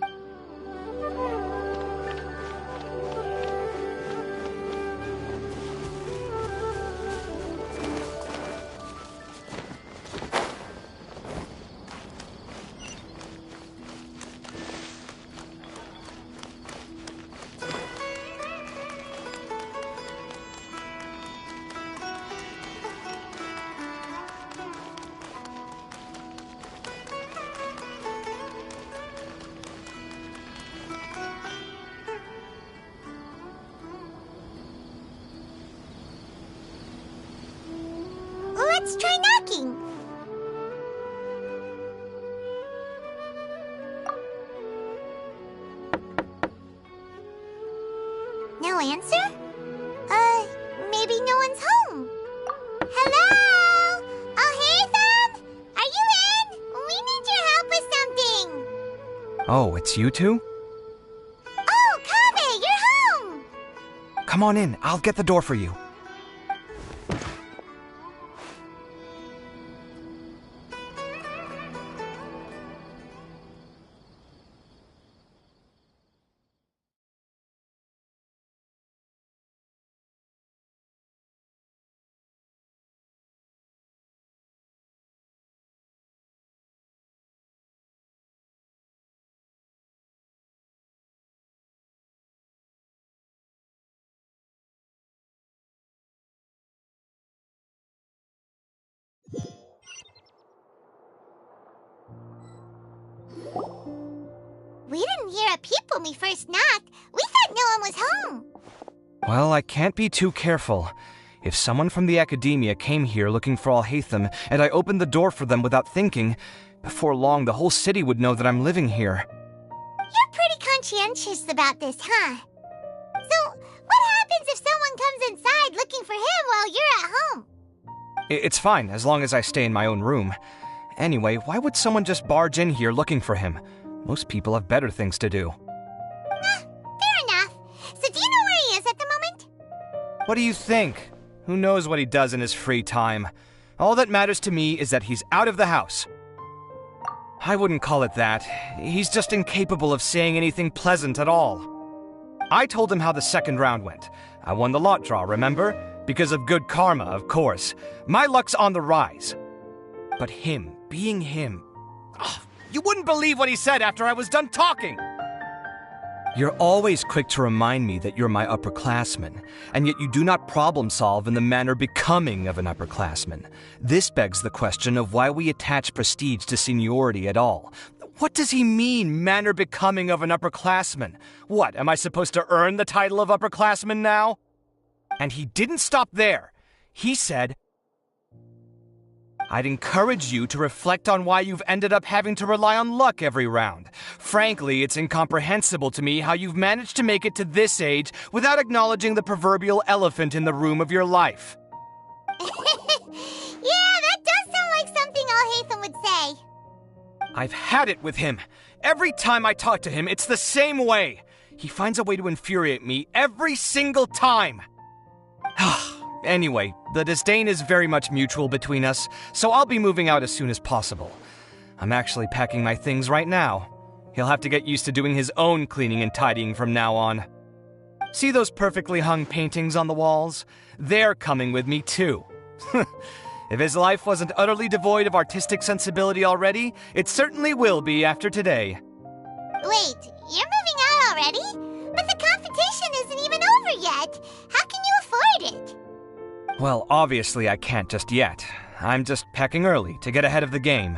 Let's try knocking. No answer? Maybe no one's home. Hello? Alhaitham? Are you in? We need your help with something. Oh, it's you two? Oh, Kaveh, you're home! Come on in, I'll get the door for you. We didn't hear a peep when we first knocked. We thought no one was home. Well, I can't be too careful. If someone from the academia came here looking for Alhaitham, and I opened the door for them without thinking, before long the whole city would know that I'm living here. You're pretty conscientious about this, huh? So, what happens if someone comes inside looking for him while you're at home? It's fine, as long as I stay in my own room. Anyway, why would someone just barge in here looking for him? Most people have better things to do. Fair enough. So do you know where he is at the moment? What do you think? Who knows what he does in his free time? All that matters to me is that he's out of the house. I wouldn't call it that. He's just incapable of saying anything pleasant at all. I told him how the second round went. I won the lot draw, remember? Because of good karma, of course. My luck's on the rise. But him, being him... Oh, you wouldn't believe what he said after I was done talking! You're always quick to remind me that you're my upperclassman, and yet you do not problem solve in the manner becoming of an upperclassman. This begs the question of why we attach prestige to seniority at all. What does he mean, manner becoming of an upperclassman? What, am I supposed to earn the title of upperclassman now? And he didn't stop there. He said, I'd encourage you to reflect on why you've ended up having to rely on luck every round. Frankly, it's incomprehensible to me how you've managed to make it to this age without acknowledging the proverbial elephant in the room of your life. Yeah, that does sound like something Alhaitham would say. I've had it with him. Every time I talk to him, it's the same way. He finds a way to infuriate me every single time. Anyway, the disdain is very much mutual between us, so I'll be moving out as soon as possible. I'm actually packing my things right now. He'll have to get used to doing his own cleaning and tidying from now on. See those perfectly hung paintings on the walls? They're coming with me too. If his life wasn't utterly devoid of artistic sensibility already, it certainly will be after today. Wait, you're moving out already? But the competition isn't even over yet. How can you afford it? Well, obviously I can't just yet. I'm just packing early to get ahead of the game.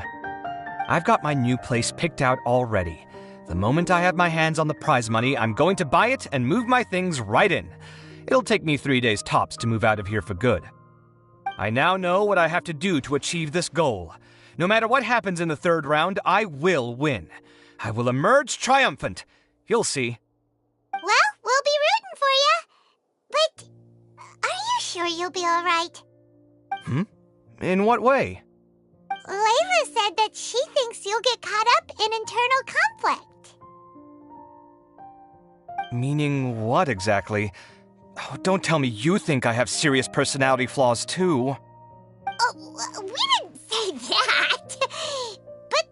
I've got my new place picked out already. The moment I have my hands on the prize money, I'm going to buy it and move my things right in. It'll take me 3 days tops to move out of here for good. I now know what I have to do to achieve this goal. No matter what happens in the third round, I will win. I will emerge triumphant. You'll see. Well, we'll be rooting for you. But are you sure you'll be all right? In what way? Layla said that she thinks you'll get caught up in internal conflict. Meaning what exactly? Oh, don't tell me you think I have serious personality flaws too. Oh, we didn't say that. But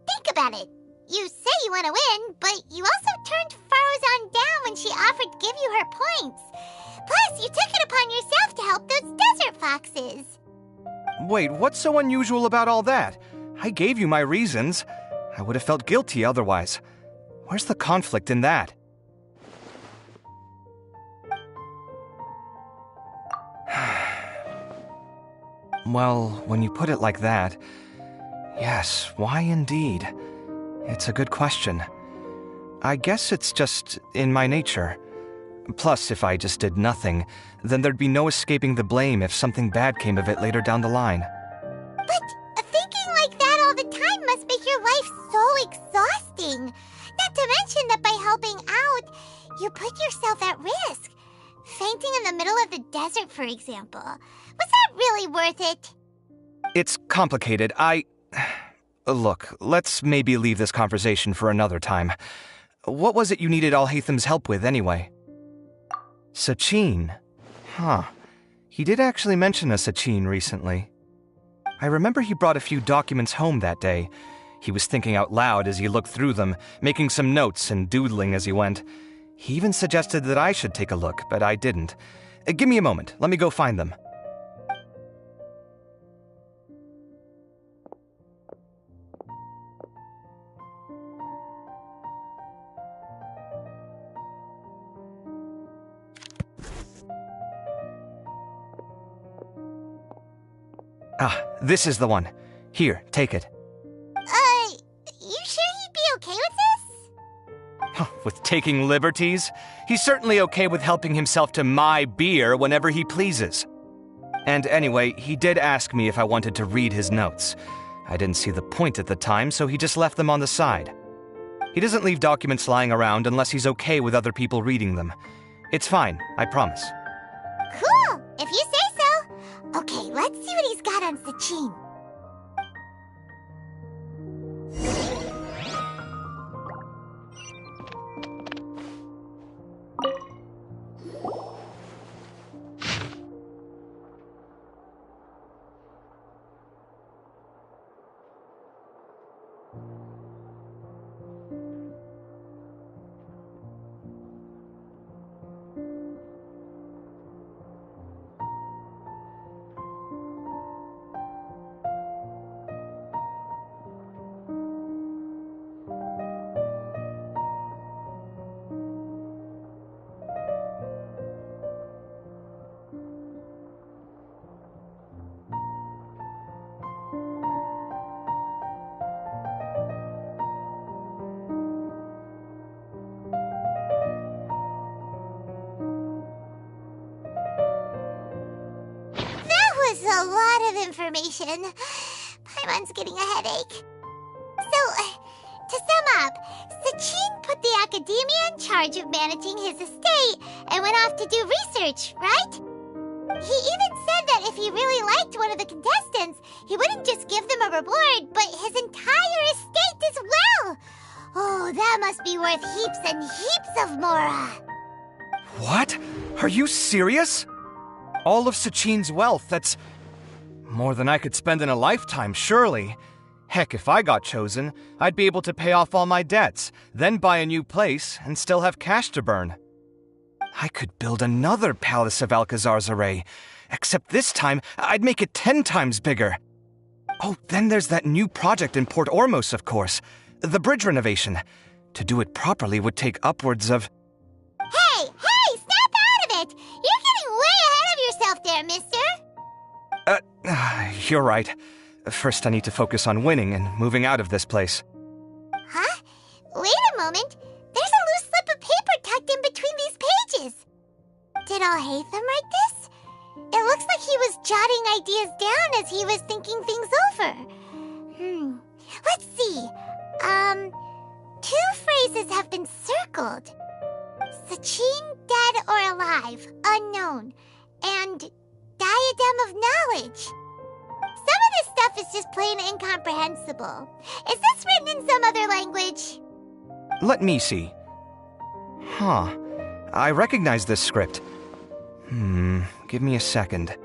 think about it. You say you want to win, but you also turned Farozan down when she offered to give you her points. Plus, you took it upon yourself to help those desert foxes. Wait, what's so unusual about all that? I gave you my reasons. I would have felt guilty otherwise. Where's the conflict in that? Well, when you put it like that, yes, why indeed? It's a good question. I guess it's just in my nature. Plus, if I just did nothing, then there'd be no escaping the blame if something bad came of it later down the line. But thinking like that all the time must make your life so exhausting. Not to mention that by helping out, you put yourself at risk. Fainting in the middle of the desert, for example. Was that really worth it? It's complicated. Look, let's maybe leave this conversation for another time. What was it you needed Alhaitham's help with, anyway? Sachin? Huh. He did actually mention a Sachin recently. I remember he brought a few documents home that day. He was thinking out loud as he looked through them, making some notes and doodling as he went. He even suggested that I should take a look, but I didn't. Give me a moment. Let me go find them. Ah, this is the one. Here, take it. You sure he'd be okay with this? With taking liberties? He's certainly okay with helping himself to my beer whenever he pleases. And anyway, he did ask me if I wanted to read his notes. I didn't see the point at the time, so he just left them on the side. He doesn't leave documents lying around unless he's okay with other people reading them. It's fine, I promise. Cool, if you say so. Okay, let's see what he's got on Sachin. a lot of information. Paimon's getting a headache. So, to sum up, Sachin put the Academia in charge of managing his estate and went off to do research, right? He even said that if he really liked one of the contestants, he wouldn't just give them a reward, but his entire estate as well. Oh, that must be worth heaps and heaps of mora. What? Are you serious? All of Sachin's wealth, that's more than I could spend in a lifetime, surely. Heck, if I got chosen, I'd be able to pay off all my debts, then buy a new place, and still have cash to burn. I could build another Palace of Alcazar's array, except this time I'd make it 10 times bigger. Oh, then there's that new project in Port Ormos, of course. The bridge renovation. To do it properly would take upwards of... Hey, snap out of it! You're getting way ahead of yourself there, mister! You're right. First I need to focus on winning and moving out of this place. Huh? Wait a moment. There's a loose slip of paper tucked in between these pages. Did Alhaitham write this? It looks like he was jotting ideas down as he was thinking things over. Let's see. 2 phrases have been circled. Sachin, dead or alive, unknown. And diadem of knowledge. Some of this stuff is just plain incomprehensible. Is this written in some other language? Let me see. Huh. I recognize this script. Give me a second.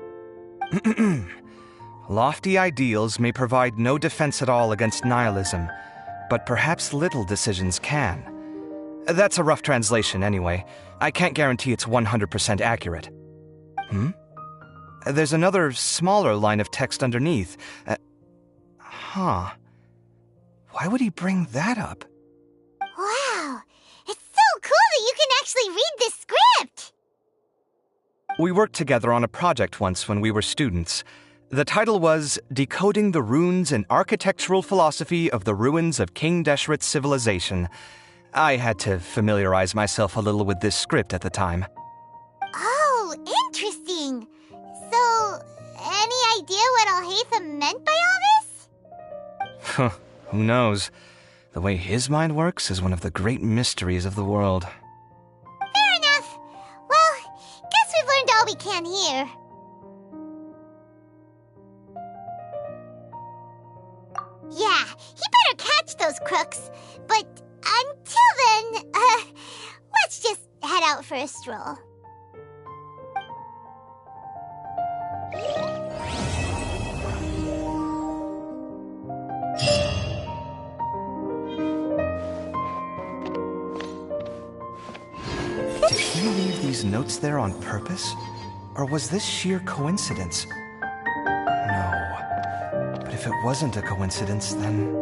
Lofty ideals may provide no defense at all against nihilism, but perhaps little decisions can. That's a rough translation anyway. I can't guarantee it's 100% accurate. There's another smaller line of text underneath. Why would he bring that up? Wow! It's so cool that you can actually read this script! We worked together on a project once when we were students. The title was Decoding the Runes and Architectural Philosophy of the Ruins of King Deshret's Civilization. I had to familiarize myself a little with this script at the time. Oh, interesting. So, any idea what Alhaitham meant by all this? Who knows? The way his mind works is one of the great mysteries of the world. Fair enough. Well, guess we've learned all we can here. Yeah, he better catch those crooks. But until then, let's just head out for a stroll. Did he leave these notes there on purpose? Or was this sheer coincidence? No. But if it wasn't a coincidence, then...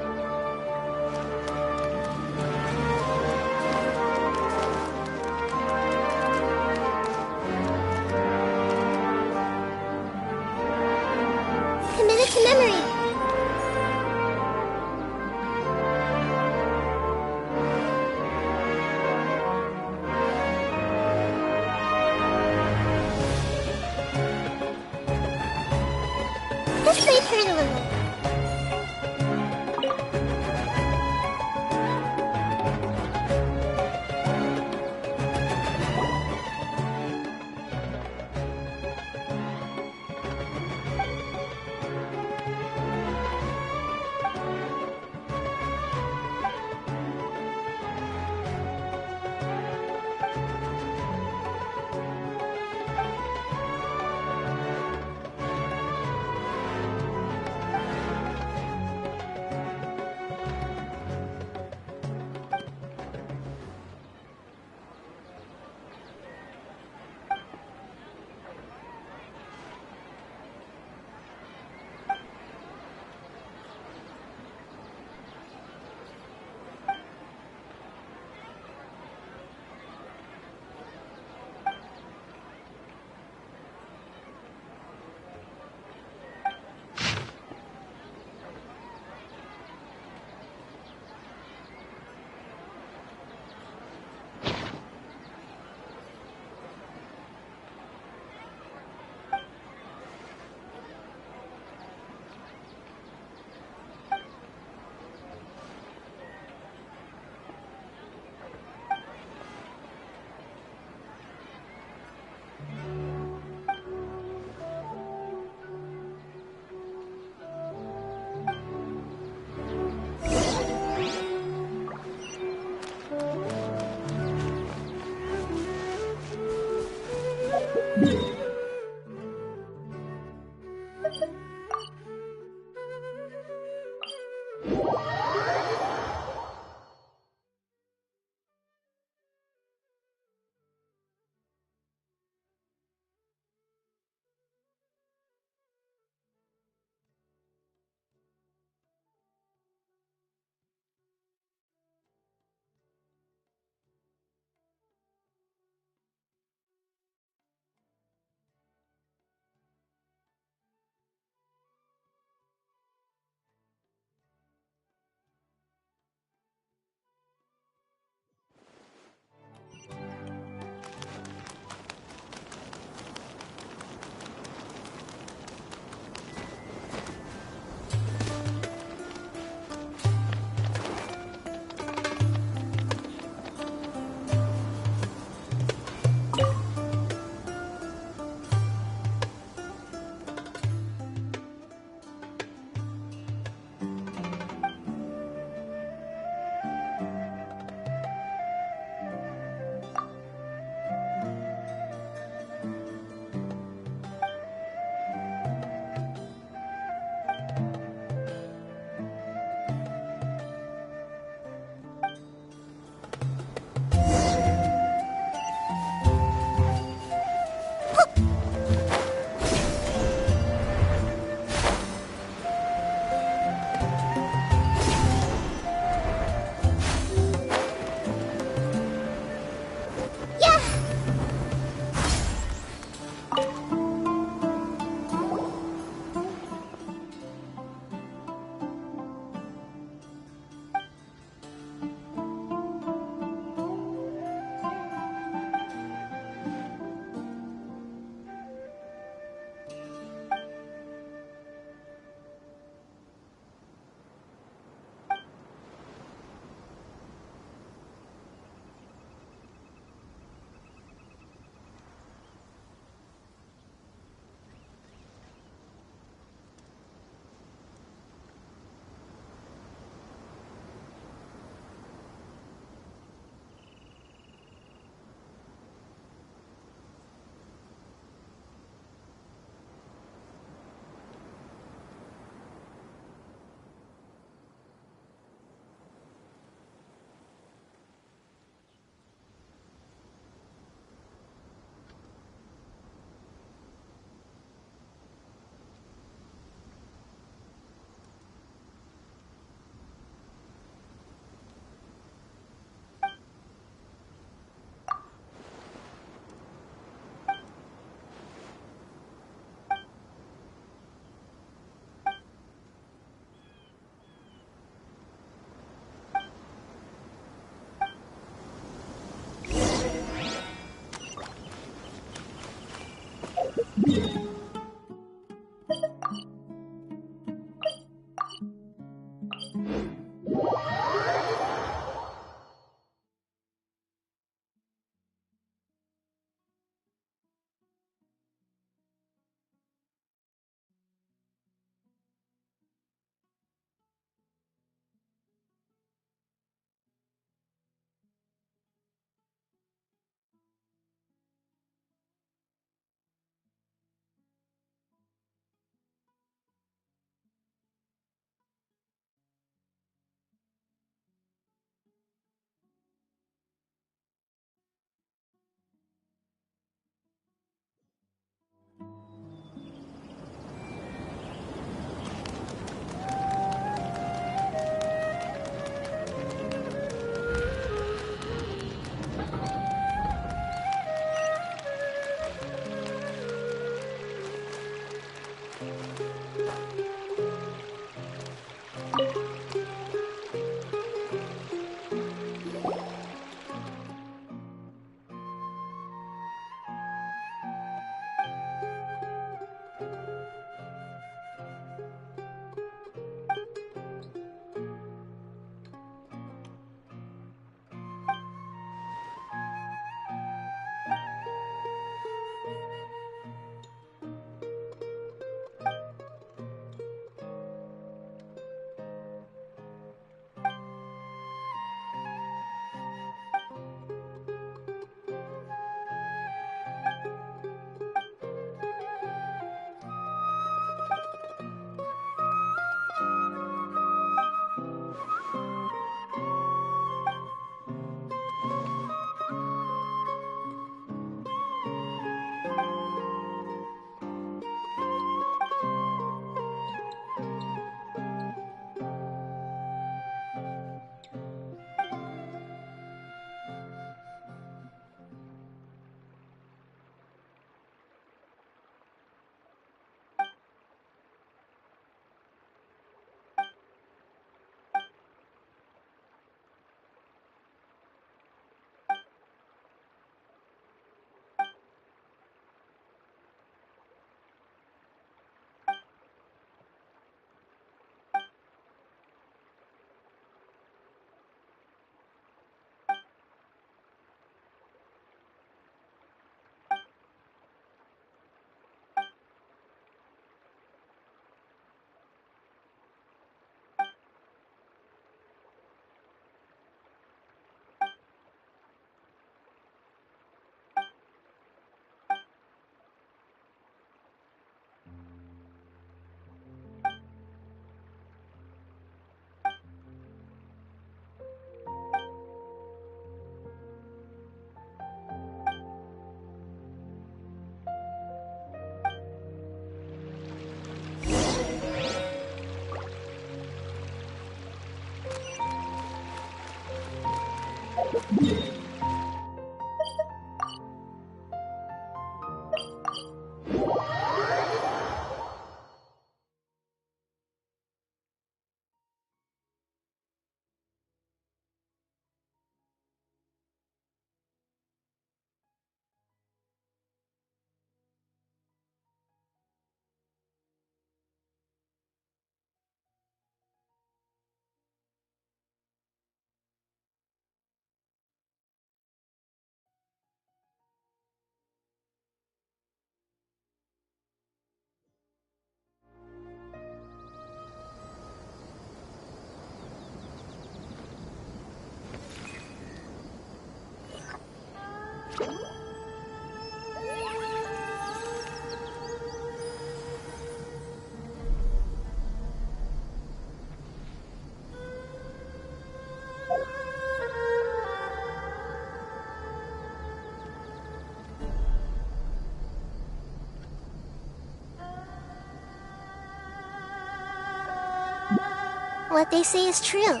What they say is true.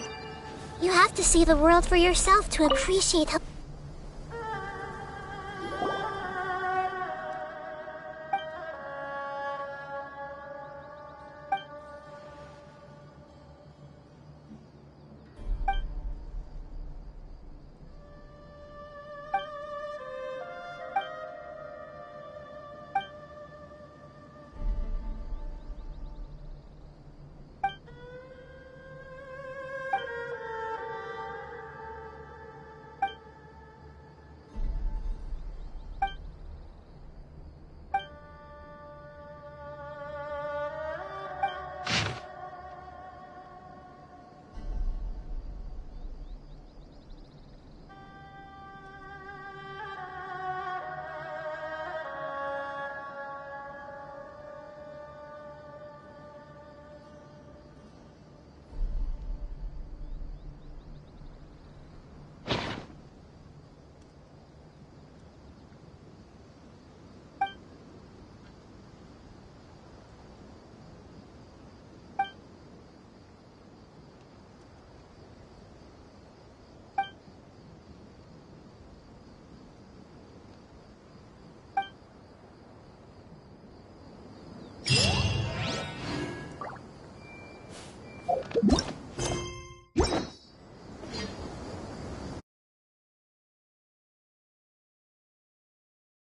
You have to see the world for yourself to appreciate how... you